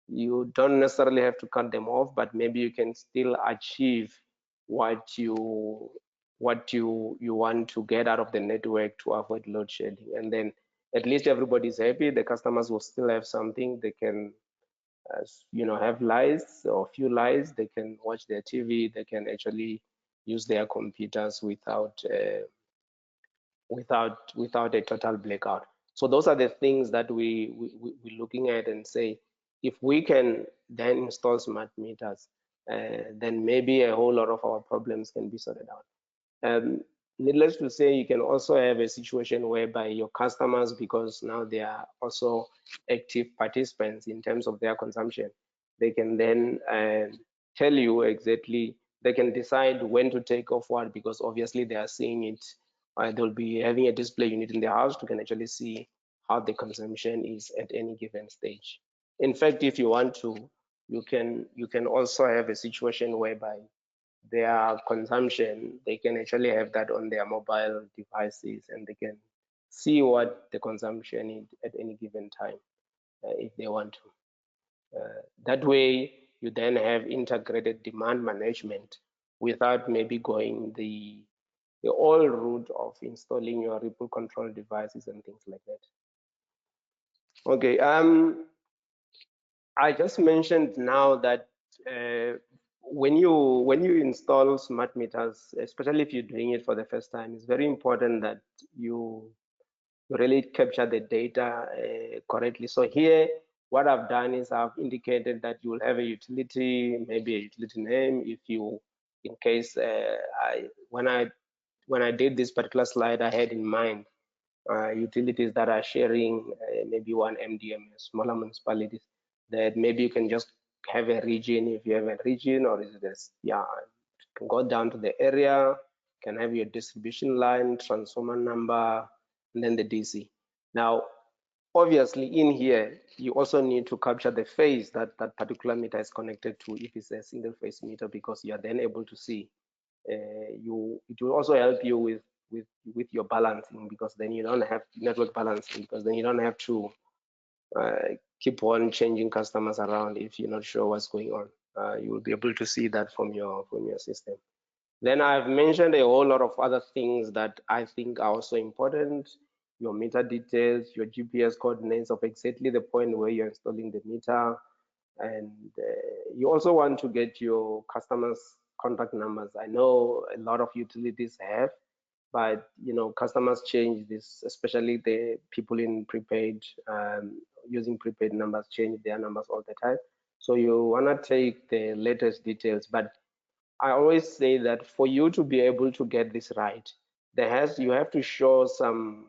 you don't necessarily have to cut them off, but maybe you can still achieve what you want to get out of the network to avoid load shedding. And then at least everybody's happy. The customers will still have something. They can have lights or few lights. They can watch their TV. They can actually use their computers without a total blackout. So those are the things that we're looking at and say, if we can then install smart meters, then maybe a whole lot of our problems can be sorted out. Needless to say, you can also have a situation whereby your customers, because now they are also active participants in terms of their consumption, they can then tell you exactly, they can decide when to take off what, because obviously they are seeing it. They'll be having a display unit in their house to can actually see how the consumption is at any given stage. In fact, if you want to, you can also have a situation whereby their consumption, they can actually have that on their mobile devices, and they can see what the consumption is at any given time if they want to. That way, you then have integrated demand management without maybe going the old route of installing your ripple control devices and things like that. Okay, I just mentioned now that when you install smart meters, especially if you're doing it for the first time, it's very important that you really capture the data correctly. So here, what I've done is I've indicated that you will have a utility, maybe a utility name. If you, in case when I did this particular slide, I had in mind utilities that are sharing maybe one MDM, smaller municipalities, that maybe you can just have a region if you have a region, or is this, yeah, you can go down to the area, can have your distribution line, transformer number, and then the DC. Now, obviously in here, you also need to capture the phase that that particular meter is connected to, if it's a single phase meter, because you are then able to see. It will also help you with your balancing, because then you don't have network balancing, because then you don't have to keep on changing customers around if you're not sure what's going on. You will be able to see that from your system. Then I've mentioned a whole lot of other things that I think are also important. your meter details, your GPS coordinates of exactly the point where you're installing the meter. And you also want to get your customers' contact numbers. I know a lot of utilities have, but customers change this, especially the people in prepaid, using prepaid numbers, change their numbers all the time. So you want to take the latest details. But I always say that for you to be able to get this right, you have to show some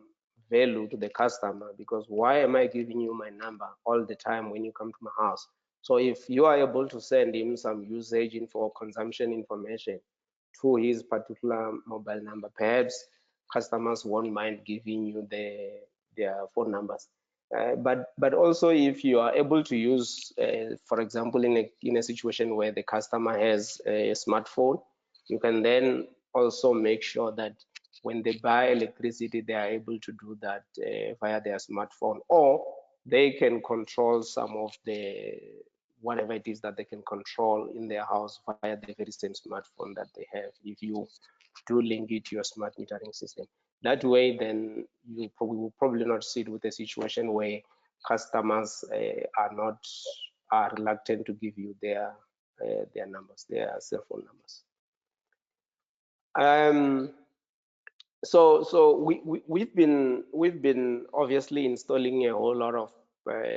value to the customer, because why am I giving you my number all the time when you come to my house? So if you are able to send him some usage info or consumption information to his particular mobile number, perhaps customers won't mind giving you their phone numbers. But also, if you are able to use, for example, in a situation where the customer has a smartphone, you can then also make sure that when they buy electricity, they are able to do that via their smartphone, or they can control some of the whatever it is that they can control in their house via the very same smartphone that they have, if you do link it to your smart metering system. That way, then you will probably not sit with a situation where customers are reluctant to give you their numbers, their cell phone numbers. So we've been obviously installing a whole lot of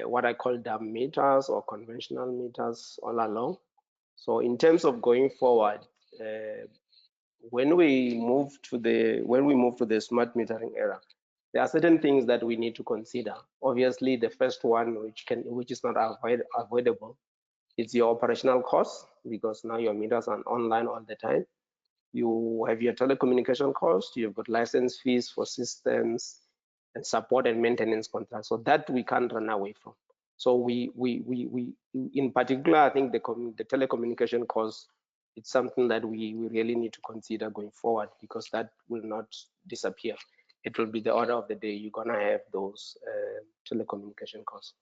what I call dumb meters or conventional meters all along. So in terms of going forward, when we move to the smart metering era, there are certain things that we need to consider. Obviously, the first one, which is not avoidable, is your operational costs, because now your meters are online all the time. You have your telecommunication cost, you've got license fees for systems and support and maintenance contracts. So that we can't run away from. So we in particular, I think the telecommunication cost, it's something that we really need to consider going forward, because that will not disappear. It will be the order of the day. You're gonna have those telecommunication costs.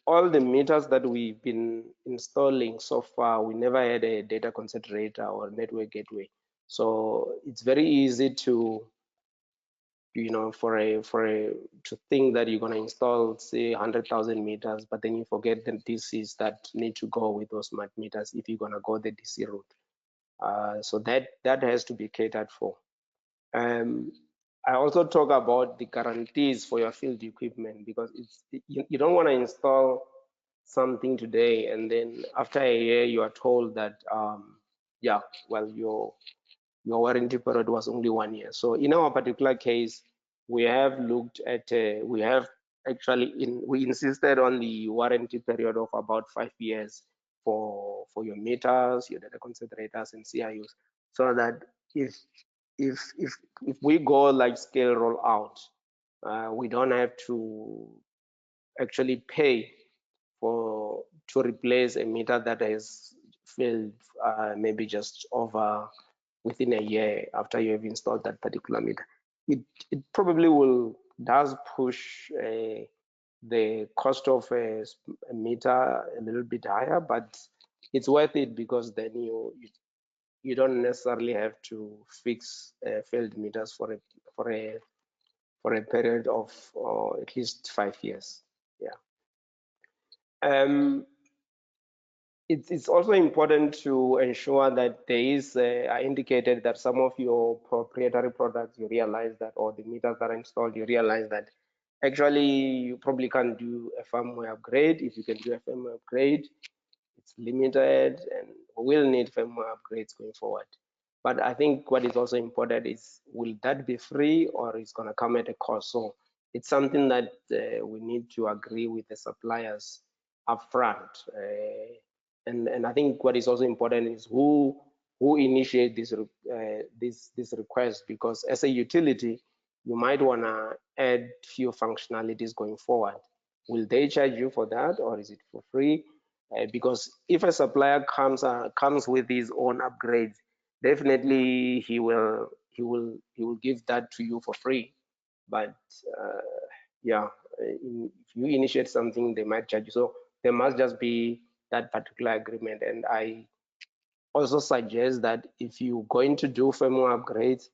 All the meters that we've been installing so far, we never had a data concentrator or network gateway. So it's very easy to, to think that you're going to install, say, 100,000 meters, but then you forget the DCs that need to go with those smart meters if you're going to go the DC route. So that has to be catered for. I also talk about the guarantees for your field equipment, because you don't want to install something today and then after a year you are told that yeah, well, your warranty period was only 1 year. So in our particular case, we have looked at we insisted on the warranty period of about 5 years for your meters, your data concentrators, and CIUs, so that if we go like scale roll out, we don't have to actually pay to replace a meter that has failed maybe just over within a year after you have installed that particular meter. It probably does push the cost of a meter a little bit higher, but it's worth it, because then you don't necessarily have to fix failed meters for a period of at least 5 years. Yeah. It's also important to ensure that there is, I indicated that some of your proprietary products, you realize that, or the meters that are installed, you realize that actually you probably can't do a firmware upgrade. If you can do a firmware upgrade, it's limited, and we'll need firmware upgrades going forward. But I think what is also important is, will that be free, or is going to come at a cost? So it's something that we need to agree with the suppliers upfront. And I think what is also important is who initiate this request, because as a utility, you might want to add few functionalities going forward. Will they charge you for that, or is it for free? Because if a supplier comes with his own upgrades, definitely he will give that to you for free. But yeah, if you initiate something, they might charge you. So there must just be that particular agreement. And I also suggest that if you're going to do firmware upgrades,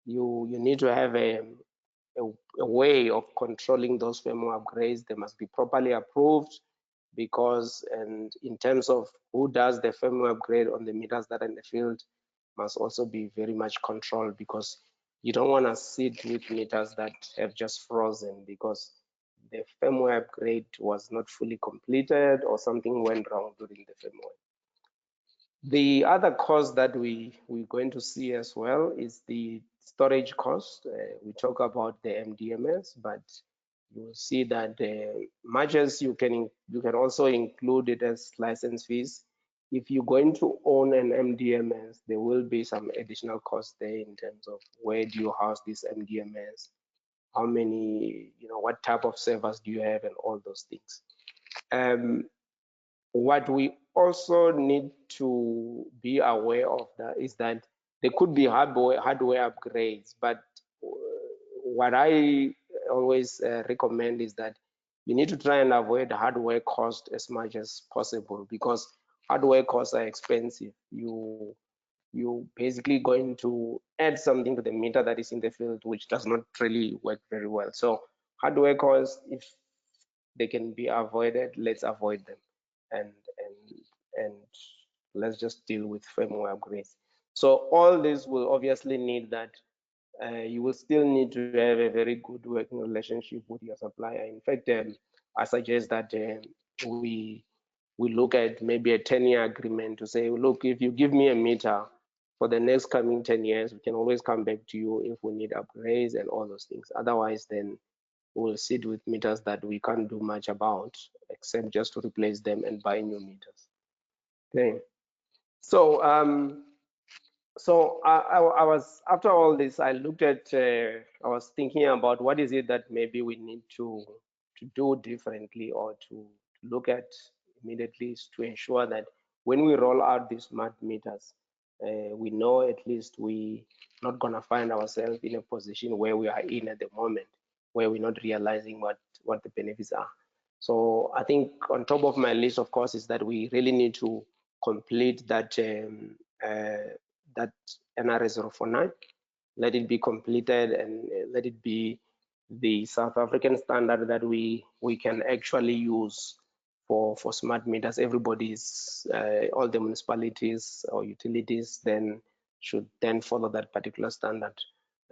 you need to have a a way of controlling those firmware upgrades. They must be properly approved, because, and in terms of who does the firmware upgrade on the meters that are in the field, must also be very much controlled, because you don't want to sit with meters that have just frozen because the firmware upgrade was not fully completed or something went wrong during the firmware. The other cost that we're going to see as well is the storage cost. We talk about the MDMS, but you'll see that much as you can also include it as license fees. If you're going to own an MDMS, there will be some additional costs there in terms of where do you house this MDMS, how many, what type of servers do you have, and all those things. What we also need to be aware of that is that there could be hardware upgrades, but what I always recommend is that you need to try and avoid hardware cost as much as possible, because hardware costs are expensive. You basically going to add something to the meter that is in the field which does not really work very well. So hardware costs, if they can be avoided, let's avoid them, and let's just deal with firmware upgrades. So all this will obviously need that you will still need to have a very good working relationship with your supplier. In fact, I suggest that we look at maybe a 10-year agreement to say, look, if you give me a meter for the next coming 10 years, we can always come back to you if we need upgrades and all those things. Otherwise, then we'll sit with meters that we can't do much about, except just to replace them and buy new meters. Okay. So I was, after all this, I looked at, I was thinking about what is it that maybe we need to do differently, or to look at immediately, to ensure that when we roll out these smart meters, we know at least we're not going to find ourselves in a position where we are in at the moment, where we're not realizing what the benefits are. So I think on top of my list, of course, is that we really need to complete that that NRS 049, let it be completed, and let it be the South African standard that we can actually use for smart meters. Everybody's, all the municipalities or utilities then should then follow that particular standard.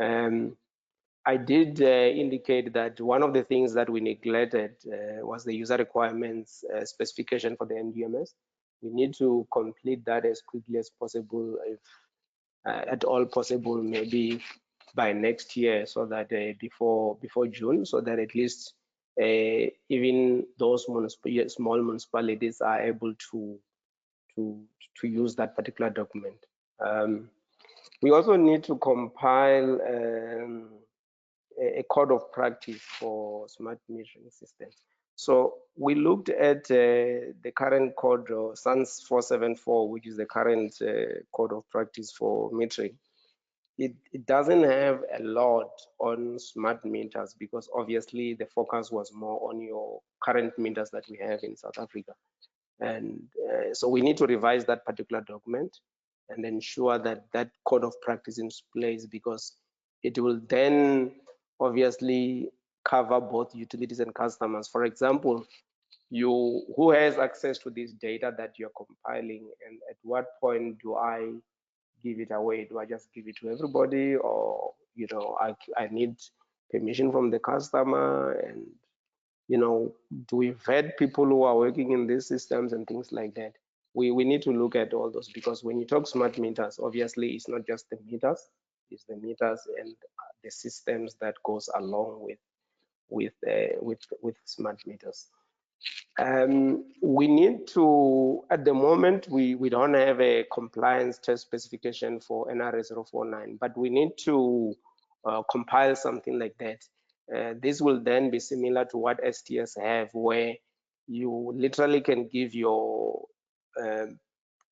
I did indicate that one of the things that we neglected was the user requirements specification for the MDMS. We need to complete that as quickly as possible, if at all possible, maybe by next year, so that before June, so that at least even those small municipalities are able to use that particular document. We also need to compile a code of practice for smart metering systems. So we looked at the current code, SANS 474, which is the current code of practice for metering. It doesn't have a lot on smart meters, because obviously the focus was more on your current meters that we have in South Africa. And so we need to revise that particular document and ensure that that code of practice is in place, because it will then obviously cover both utilities and customers. For example, who has access to this data that you're compiling, and at what point do I give it away? Do I just give it to everybody, or I need permission from the customer? And do we vet people who are working in these systems and things like that? We need to look at all those, because when you talk smart meters, obviously it's not just the meters, it's the meters and the systems that goes along with smart meters. We need to, at the moment, we don't have a compliance test specification for NRS 049, but we need to compile something like that. This will then be similar to what STS have, where you literally can give your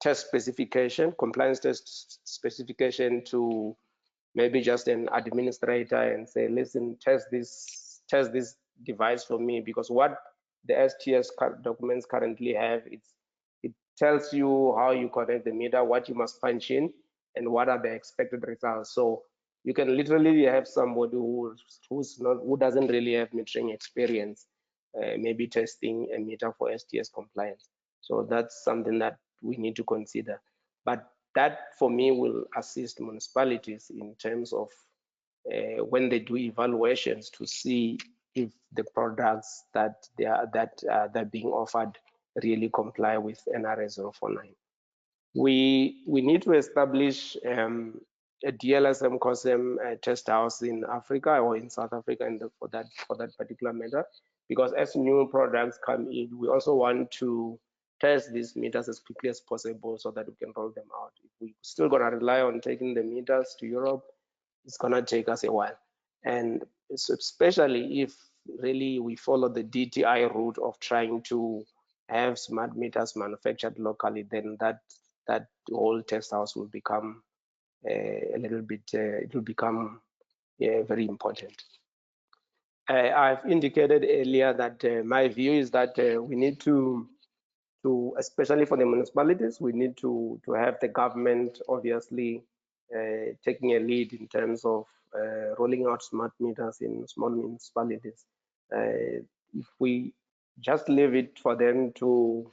test specification, compliance test specification, to maybe just an administrator and say, listen, test this device for me, because what the STS documents currently have, it tells you how you connect the meter, what you must punch in, and what are the expected results. So You can literally have somebody who doesn't really have metering experience, maybe testing a meter for STS compliance. So that's something that we need to consider. But that for me will assist municipalities in terms of when they do evaluations to see if the products that they're being offered really comply with NRS 049. We need to establish a DLSM COSEM test house in Africa or in South Africa for that particular matter, because as new products come in, we also want to test these meters as quickly as possible so that we can roll them out. If we're still going to rely on taking the meters to Europe, it's going to take us a while. And especially if really we follow the DTI route of trying to have smart meters manufactured locally, then that whole test house will become a little bit, it will become very important. I've indicated earlier that my view is that we need to, especially for the municipalities, we need to have the government obviously taking a lead in terms of rolling out smart meters in small municipalities. If we just leave it for them to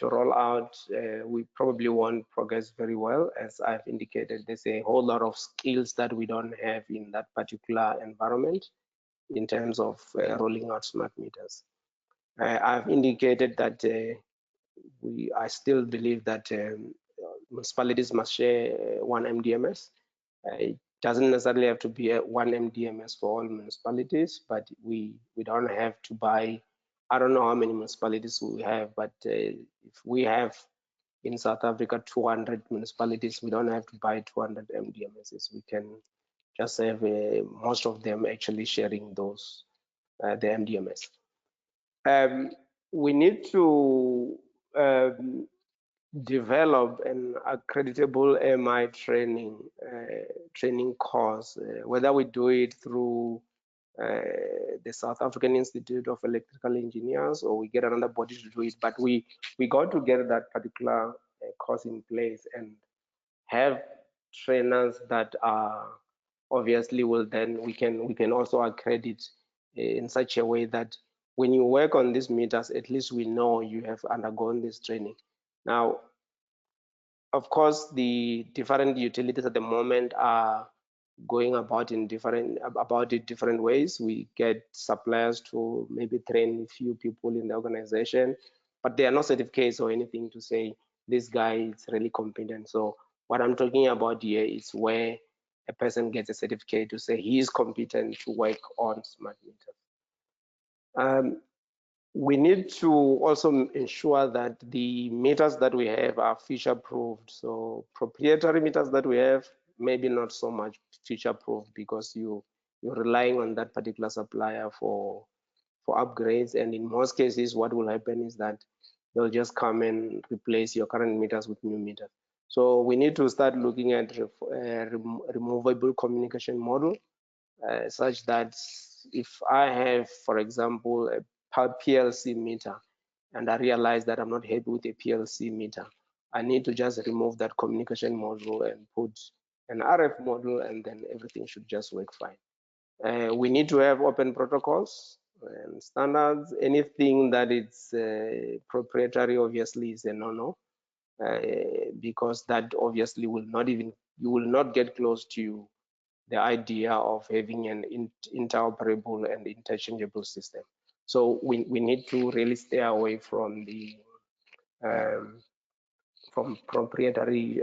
roll out, we probably won't progress very well. As I've indicated, there's a whole lot of skills that we don't have in that particular environment in terms of rolling out smart meters. I've indicated that I still believe that municipalities must share one MDMS. It doesn't necessarily have to be one MDMS for all municipalities, but we don't have to buy, I don't know how many municipalities we have, but if we have in South Africa 200 municipalities, we don't have to buy 200 MDMSs. We can just have most of them actually sharing those, the MDMS. We need to develop an accreditable AMI training course, whether we do it through the South African Institute of Electrical Engineers or we get another body to do it, but we got to get that particular course in place and have trainers that are obviously will then we can also accredit in such a way that when you work on these meters, at least we know you have undergone this training. Now, of course, the different utilities at the moment are going about it different ways. We get suppliers to maybe train a few people in the organization, but there are no certificates or anything to say this guy is really competent. So what I'm talking about here is where a person gets a certificate to say he is competent to work on smart meters. We need to also ensure that the meters that we have are future-proofed. So proprietary meters that we have, maybe not so much future-proof because you're relying on that particular supplier for upgrades. And in most cases, what will happen is that they'll just come and replace your current meters with new meters. So we need to start looking at removable communication model, such that if I have, for example, a PLC meter and I realize that I'm not happy with a PLC meter, I need to just remove that communication module and put an RF module, and then everything should just work fine. We need to have open protocols and standards. Anything that is proprietary obviously is a no-no, because that obviously will not even, you will not get close to the idea of having an interoperable and interchangeable system. So we need to really stay away from the from proprietary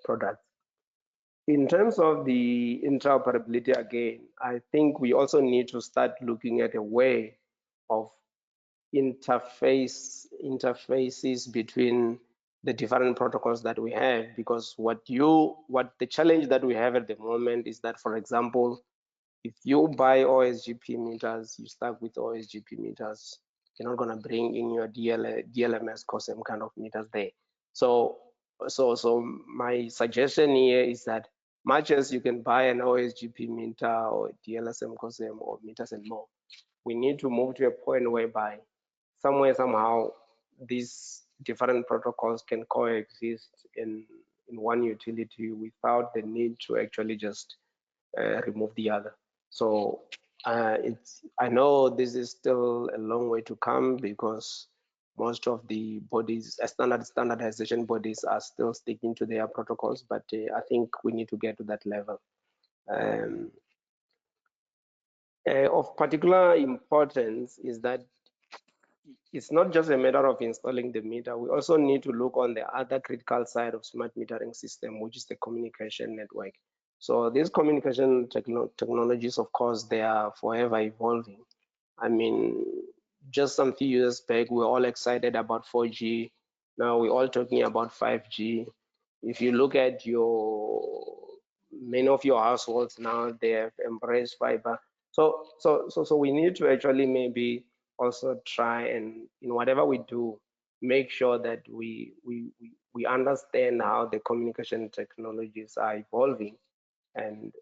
products. In terms of the interoperability, again, I think we also need to start looking at a way of interfaces between the different protocols that we have, because what the challenge that we have at the moment is that, for example, if you buy OSGP meters, you start with OSGP meters, you're not going to bring in your DLMS COSEM kind of meters there. So my suggestion here is that much as you can buy an OSGP meter or DLSM COSEM or meters and more, we need to move to a point whereby somehow these different protocols can coexist in one utility without the need to actually just remove the other. So I know this is still a long way to come because most of the bodies, standardization bodies, are still sticking to their protocols, but I think we need to get to that level. Of particular importance is that it's not just a matter of installing the meter. We also need to look on the other critical side of smart metering system, which is the communication network. So these communication technologies, of course, they are forever evolving. I mean, just some few years back, we were all excited about 4G. Now we're all talking about 5G. If you look at many of your households now, they have embraced fiber. So we need to actually maybe also try and in whatever we do, make sure that we understand how the communication technologies are evolving and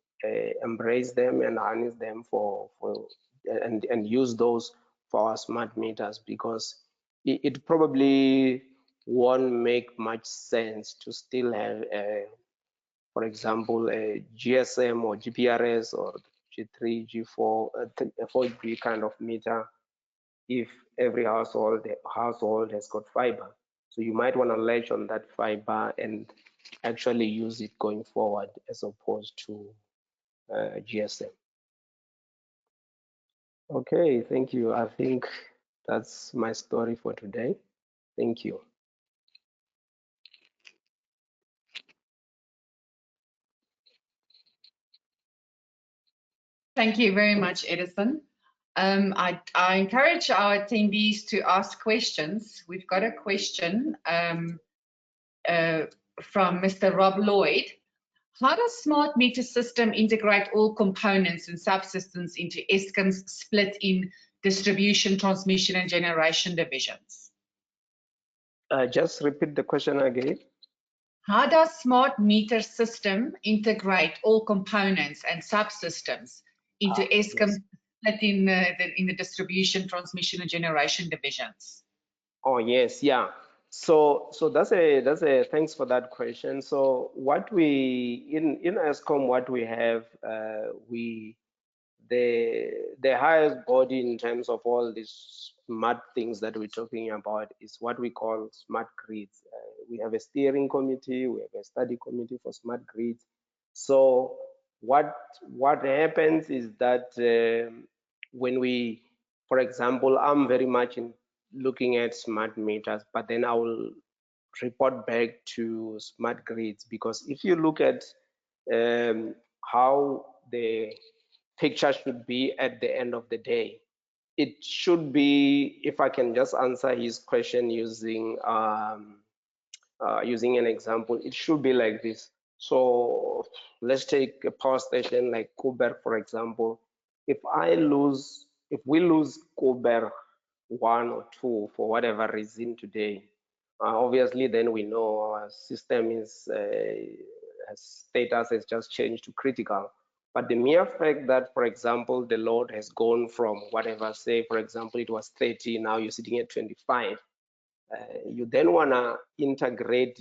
embrace them and harness them and use those for our smart meters, because it probably won't make much sense to still have for example, a GSM or GPRS or G3, G4, 4G kind of meter if every household has got fiber. So you might want to latch on that fiber and actually use it going forward as opposed to GSM. Okay, thank you. I think that's my story for today. Thank you.
Thank you very much, Edison. I encourage our attendees to ask questions. We've got a question from Mr. Rob Lloyd. How does smart meter system integrate all components and subsystems into Eskom's split in distribution, transmission and generation divisions?
Just repeat the question again.
How does smart meter system integrate all components and subsystems into Eskom's split in the distribution, transmission and generation divisions?
Oh yes, yeah. So that's a thanks for that question. So what we in Eskom, what we have, the highest body in terms of all these smart things that we're talking about is what we call smart grids. We have a steering committee, we have a study committee for smart grids. So what happens is that when we, for example, I'm very much in looking at smart meters, but then I will report back to smart grids, because if you look at how the picture should be at the end of the day, it should be, if I can just answer his question using using an example, it should be like this. So let's take a power station like Kuber, for example. If we lose Kuber 1 or 2 for whatever reason today, obviously then we know our system is status has just changed to critical. But the mere fact that, for example, the load has gone from whatever, say, for example, it was 30, now you're sitting at 25, you then want to integrate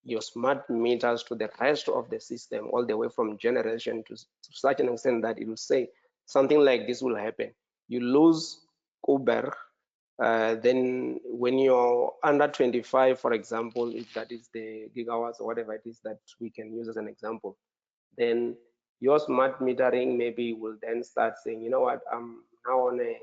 your smart meters to the rest of the system, all the way from generation to such an extent that it will say something like this will happen. You lose Uber, then when you're under 25, for example, if that is the gigawatts or whatever it is that we can use as an example, then your smart metering maybe will then start saying, you know what, I'm now on a,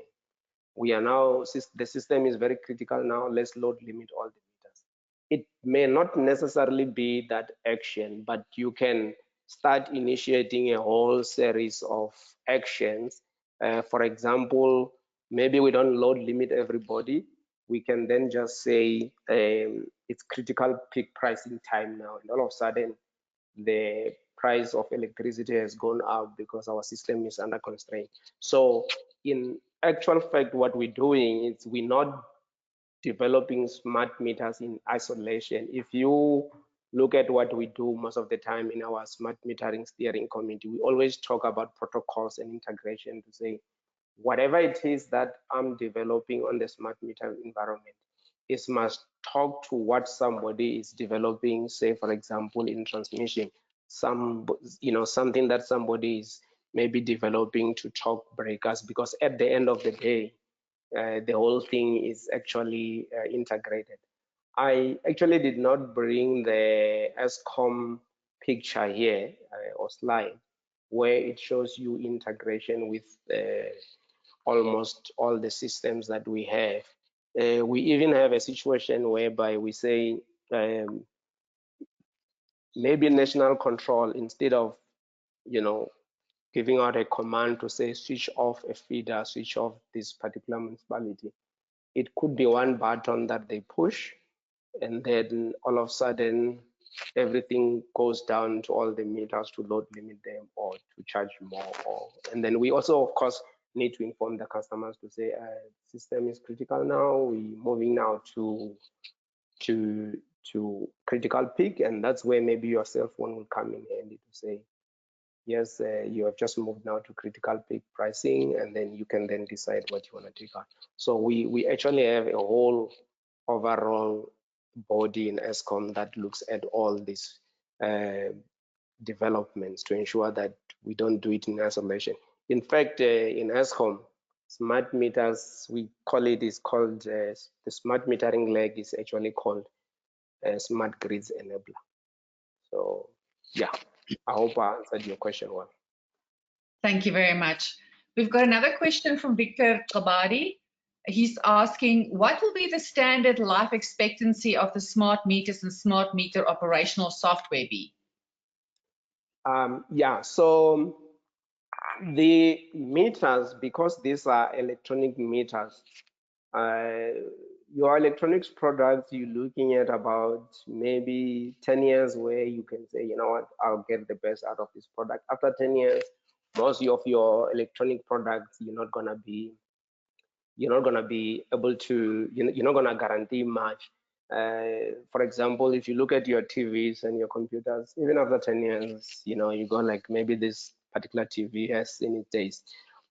we are now, the system is very critical now, let's load limit all the meters. It may not necessarily be that action, but you can start initiating a whole series of actions. For example, maybe we don't load limit everybody. We can then just say it's critical peak pricing time now, and all of a sudden the price of electricity has gone up because our system is under constraint. So in actual fact, what we're doing is we're not developing smart meters in isolation. If you look at what we do most of the time in our smart metering steering committee, we always talk about protocols and integration to say, whatever it is that I'm developing on the smart meter environment, it must talk to what somebody is developing, say for example in transmission, something that somebody is maybe developing to talk breakers, because at the end of the day, the whole thing is actually integrated. I actually did not bring the Eskom picture here or slide where it shows you integration with almost all the systems that we have. We even have a situation whereby we say maybe national control, instead of giving out a command to say switch off a feeder, switch off this particular municipality, it could be one button that they push, and then all of a sudden everything goes down to all the meters to load limit them or to charge more. And then we also, of course, need to inform the customers to say system is critical now, we're moving now to critical peak, and that's where maybe your cell phone will come in handy to say, yes, you have just moved now to critical peak pricing, and then you can then decide what you want to take out. So we actually have a whole overall body in Eskom that looks at all these developments to ensure that we don't do it in isolation. In fact, in Eskom, smart meters, we call it, is called the smart metering leg is actually called smart grids enabler. So yeah, I hope I answered your question well.
Thank you very much. We've got another question from Victor Kabadi. He's asking, what will be the standard life expectancy of the smart meters and smart meter operational software be?
Yeah, so the meters, because these are electronic meters, your electronics products, you're looking at about maybe 10 years where you can say, you know what, I'll get the best out of this product. After 10 years, most of your electronic products, you're not gonna be able to, you're not gonna guarantee much. For example, if you look at your TVs and your computers, even after 10 years, you go like, maybe this particular TV has seen its days.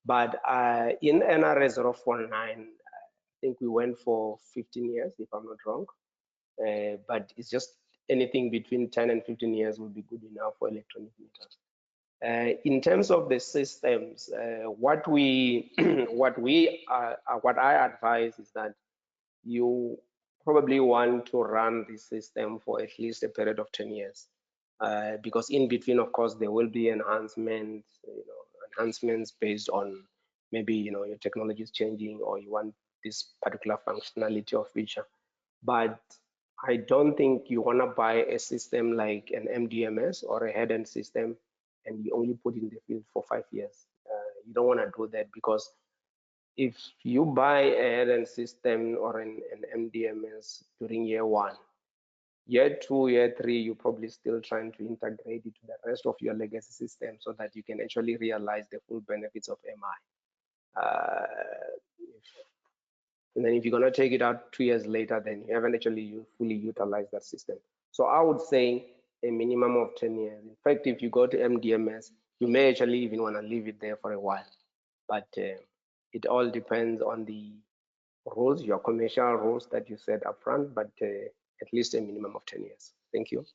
But in NRS 049, I think we went for 15 years, if I'm not wrong. But it's just anything between 10 and 15 years would be good enough for electronic meters. In terms of the systems, what I advise is that you probably want to run the system for at least a period of 10 years, because in between, of course, there will be enhancements based on maybe your technology is changing or you want this particular functionality or feature. But I don't think you want to buy a system like an MDMS or a head-end system and you only put in the field for 5 years. You don't want to do that, because if you buy a head-end system or an MDMS during year 1, year 2, year 3, you're probably still trying to integrate it to the rest of your legacy system so that you can actually realize the full benefits of MI. And then if you're going to take it out 2 years later, then you haven't actually fully utilized that system. So I would say a minimum of 10 years. In fact, if you go to MDMS, you may actually even want to leave it there for a while. But it all depends on the rules, your commercial rules that you set up front, but at least a minimum of 10 years. Thank you.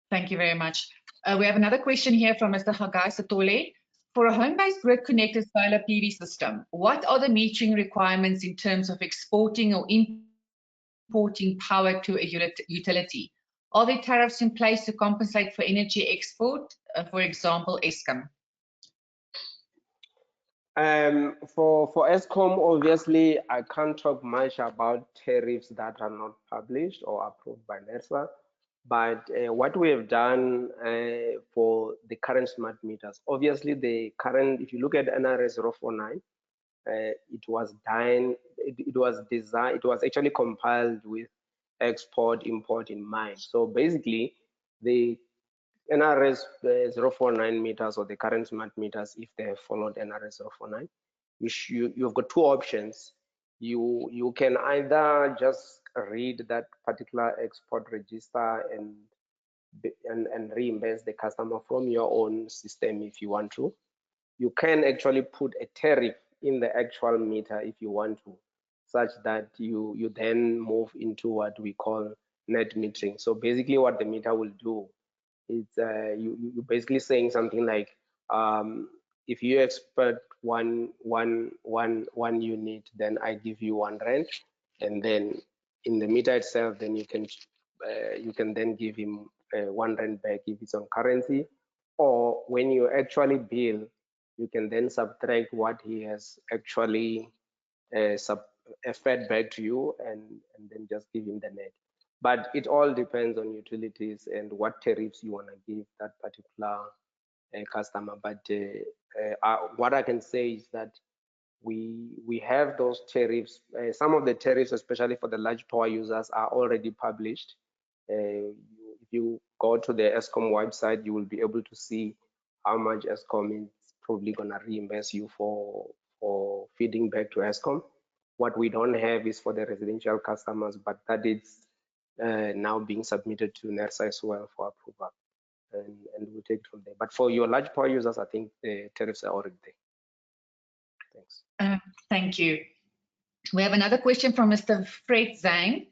Thank you very much. We have another question here from Mr. Hagai Satole. For a home-based grid-connected solar PV system, what are the metering requirements in terms of exporting or importing power to a utility? Are there tariffs in place to compensate for energy export, for example, Eskom?
For Eskom, obviously, I can't talk much about tariffs that are not published or approved by NERSA. But what we have done for the current smart meters, obviously the current, if you look at NRS 049, it was designed, it was actually compiled with export import in mind. So basically, the NRS 049 meters or the current smart meters, if they have followed NRS 049, you've got 2 options. You can either just read that particular export register and reimburse the customer from your own system if you want to. You can actually put a tariff in the actual meter if you want to. such that you then move into what we call net metering. So basically what the meter will do is you're basically saying something like, if you expect one unit, then I give you R1, and then in the meter itself, then you can then give him R1 back if it's on currency, or when you actually bill, you can then subtract what he has actually fed back to you, and then just give him the net. But it all depends on utilities and what tariffs you want to give that particular customer. But what I can say is that we have those tariffs. Some of the tariffs, especially for the large power users, are already published. If you go to the Eskom website, you will be able to see how much Eskom is probably going to reimburse you for feeding back to Eskom. What we don't have is for the residential customers, but that is now being submitted to NERSA as well for approval, and we'll take it from there. But for your large power users, I think the tariffs are already there. Thanks.
Thank you. We have another question from Mr. Fred Zhang.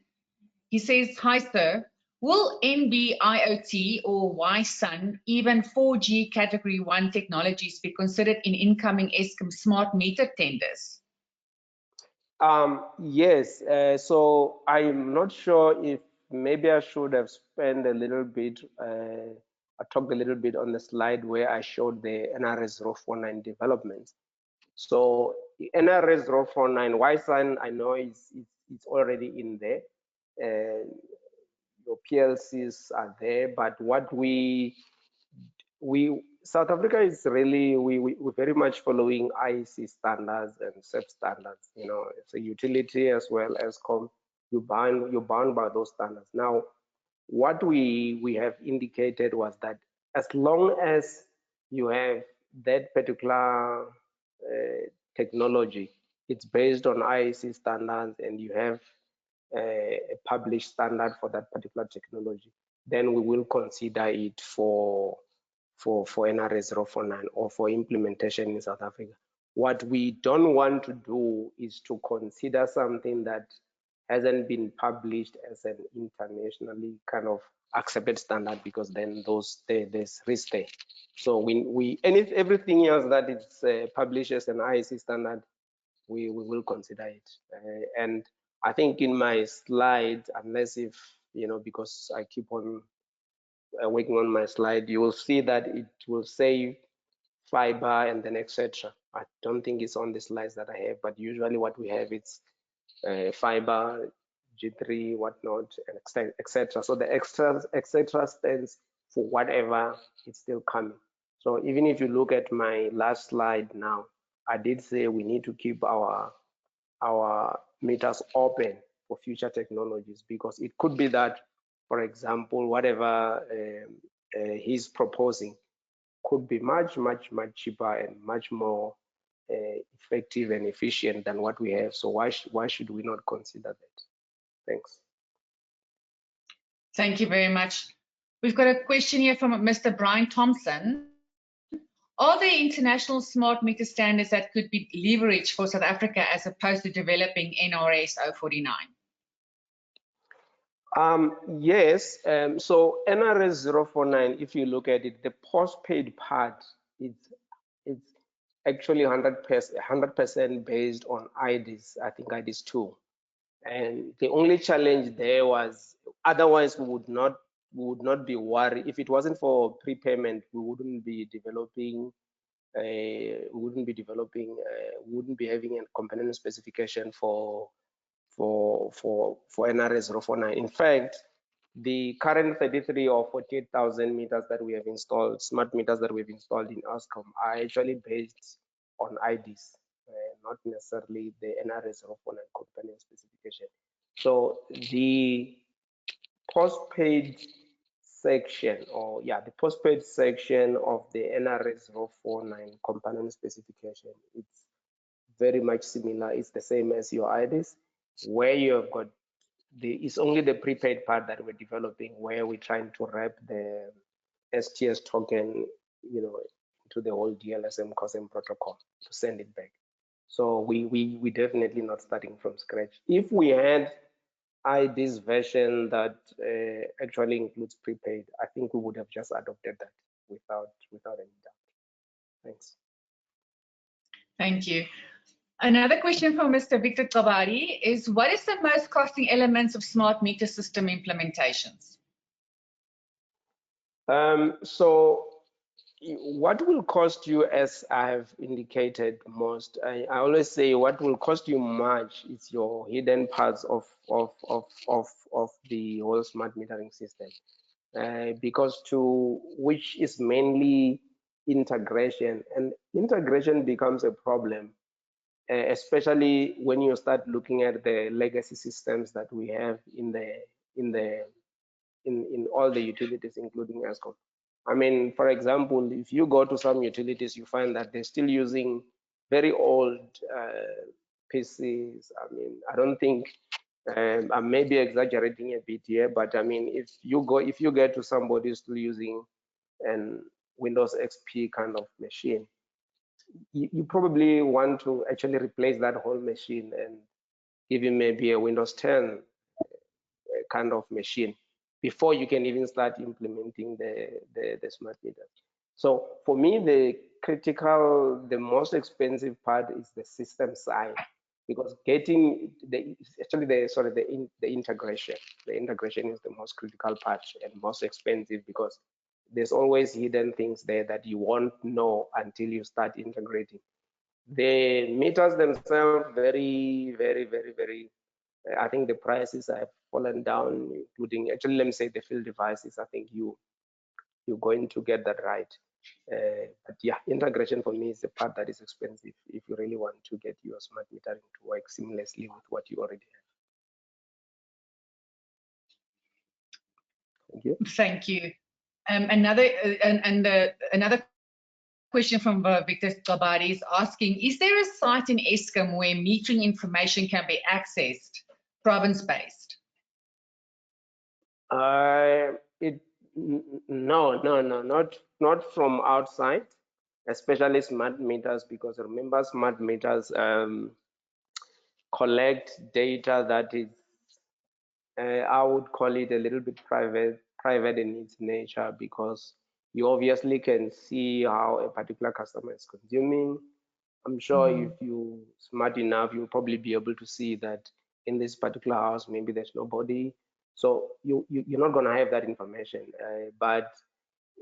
He says, hi, sir. Will NB-IoT or YSUN, even 4G Category 1 technologies be considered in incoming Eskom smart meter tenders?
Yes. So I'm not sure if maybe I should have spent a little bit, I talked a little bit on the slide where I showed the NRS 049 developments. So NRS 049, YSUN, I know it's already in there. Your PLCs are there, but what South Africa is really, we're very much following IEC standards and SAIEE standards. You know, it's a utility as well as you're bound by those standards. Now, what we have indicated was that as long as you have that particular technology, it's based on IEC standards, and you have a published standard for that particular technology, then we will consider it for NRS 049 or for implementation in South Africa. What we don't want to do is to consider something that hasn't been published as an internationally kind of accepted standard, because then there's risk there. So everything else that is published as an IEC standard, we will consider it. And I think in my slide, unless if, you know, because I keep on working on my slide, you will see that it will say fiber and then etc. I don't think it's on the slides that I have, but usually what we have is fiber, G3, whatnot, and etc. So the etc. stands for whatever is still coming. So even if you look at my last slide now, I did say we need to keep our meters open for future technologies, because it could be that, for example, whatever he's proposing could be much cheaper and much more effective and efficient than what we have. So why should we not consider that? Thanks.
Thank you very much. We've got a question here from Mr. Brian Thompson. Are there international smart meter standards that could be leveraged for South Africa as opposed to developing NRS 049?
Yes. So NRS 049, if you look at it, the postpaid part, it's actually 100% based on IDs. I think IDs 2. And the only challenge there was, otherwise we would not be worried. If it wasn't for prepayment, we wouldn't be developing. We wouldn't be having a component specification for NRS 049. In fact, the current 33 or 48,000 meters that we have installed, smart meters that we've installed in Eskom, are actually based on IDs, not necessarily the NRS 049 component specification. So the postpaid section, the postpaid section of the NRS 049 component specification, it's very much similar. It's the same as your IDs, where you have got it's only the prepaid part that we're developing, where we're trying to wrap the STS token, you know, into the whole DLSM COSM protocol to send it back. So we definitely not starting from scratch. If we had this version that actually includes prepaid, I think we would have just adopted that without any doubt. Thanks.
Thank you. Another question from Mr. Victor Tabari is, what is the most costing elements of smart meter system implementations?
So what will cost you, as I have indicated most, I always say what will cost you much is your hidden parts of the whole smart metering system, because which is mainly integration, and integration becomes a problem, especially when you start looking at the legacy systems that we have in all the utilities, including Eskom. I mean, for example, if you go to some utilities, you find that they're still using very old PCs. I mean, I don't think, I may be exaggerating a bit here, but I mean, if you get to somebody who's still using an Windows XP kind of machine, you probably want to actually replace that whole machine and give him maybe a Windows 10 kind of machine before you can even start implementing the smart meters. So for me, the most expensive part is the system side, because getting the integration. The integration is the most critical part and most expensive, because there's always hidden things there that you won't know until you start integrating. The meters themselves, very, very, very, very, I think the prices have fallen down, including, actually, let me say the field devices. I think you're going to get that right. But yeah, integration for me is the part that is expensive if you really want to get your smart metering to work seamlessly with what you already have. Thank you.
Thank you. Another question from Victor Tabari is asking, is there a site in Eskom where metering information can be accessed, province-based?
No, not from outside, especially smart meters, because remember, smart meters collect data that is, I would call it a little bit private in its nature, because you obviously can see how a particular customer is consuming. I'm sure if you're smart enough, you'll probably be able to see that in this particular house, maybe there's nobody. So you're not going to have that information. But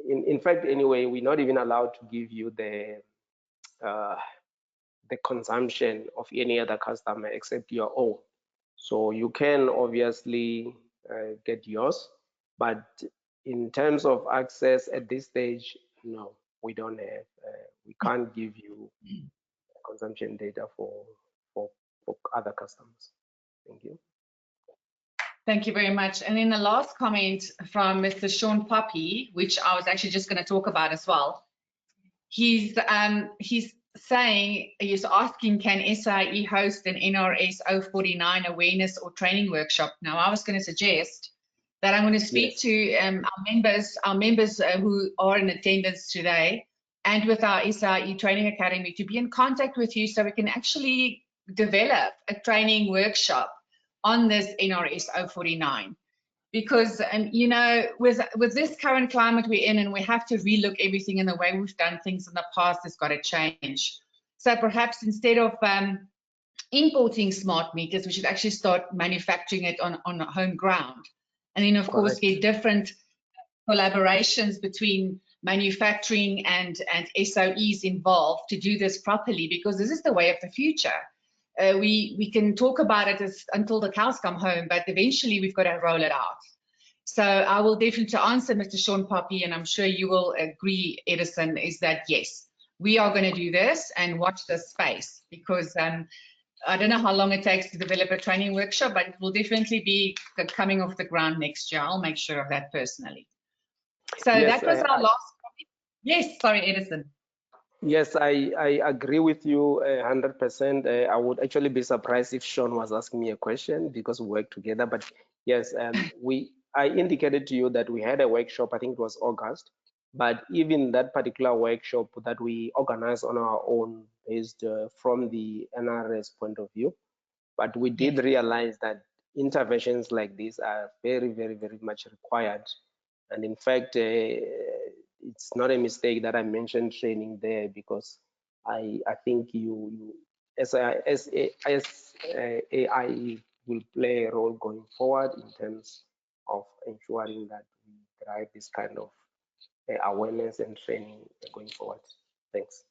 in fact, anyway, we're not even allowed to give you the consumption of any other customer except your own. So you can obviously get yours, but in terms of access at this stage, no, we don't have. We can't give you consumption data for other customers. Thank you.
Thank you very much. And then the last comment from Mr. Sean Poppy, which I was actually just going to talk about as well. He's saying, he's asking, can SAIEE host an NRS 049 awareness or training workshop? Now, I was going to suggest that I'm going to speak to our members who are in attendance today, and with our SAIEE Training Academy, to be in contact with you so we can actually develop a training workshop on this NRS 049. Because, you know, with this current climate we're in, and we have to relook everything in the way we've done things in the past, has got to change. So perhaps instead of importing smart meters, we should actually start manufacturing it on home ground. And then, of course, get different collaborations between manufacturing and SOEs involved to do this properly, because this is the way of the future. We can talk about it until the cows come home, but eventually we've got to roll it out. So I will definitely answer Mr. Sean Poppy, and I'm sure you will agree, Edison, is that yes, we are going to do this and watch this space, because I don't know how long it takes to develop a training workshop, but it will definitely be coming off the ground next year. I'll make sure of that personally. So yes, that was our last comment. Yes, sorry, Edison.
Yes, I agree with you 100%. I would actually be surprised if Sean was asking me a question, because we work together. But yes, I indicated to you that we had a workshop, I think it was August, But even that particular workshop that we organized on our own based from the NRS point of view, but we did realize that interventions like this are very, very, very much required. And in fact, it's not a mistake that I mentioned training there, because I think SAIEE will play a role going forward in terms of ensuring that we drive this kind of awareness and training going forward. Thanks.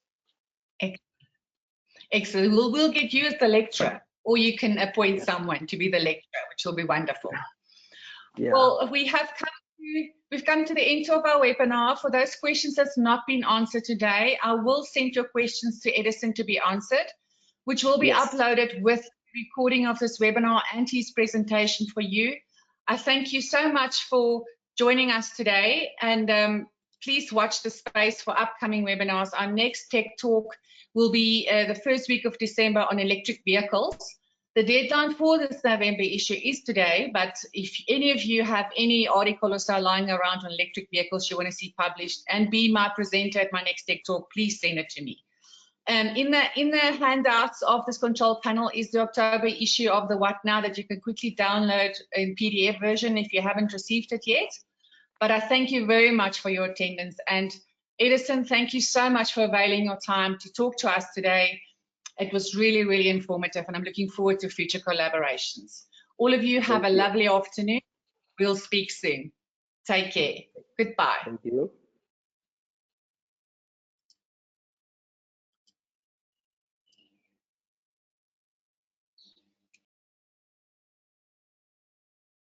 Excellent. We'll get you as the lecturer, or you can appoint someone to be the lecturer, which will be wonderful. Yeah. Well, we've come to the end of our webinar. For those questions that's not been answered today, I will send your questions to Edison to be answered, which will be uploaded with the recording of this webinar and his presentation for you. I thank you so much for joining us today, and please watch the space for upcoming webinars. Our next tech talk will be the first week of December on electric vehicles. The deadline for this November issue is today, but if any of you have any article or so lying around on electric vehicles you want to see published and be my presenter at my next tech talk, please send it to me. In the handouts of this control panel is the October issue of the What Now that you can quickly download in PDF version if you haven't received it yet. But I thank you very much for your attendance. And Edison, thank you so much for availing your time to talk to us today. It was really, really informative, and I'm looking forward to future collaborations. All of you have a lovely afternoon. We'll speak soon. Take care. Goodbye.
Thank you.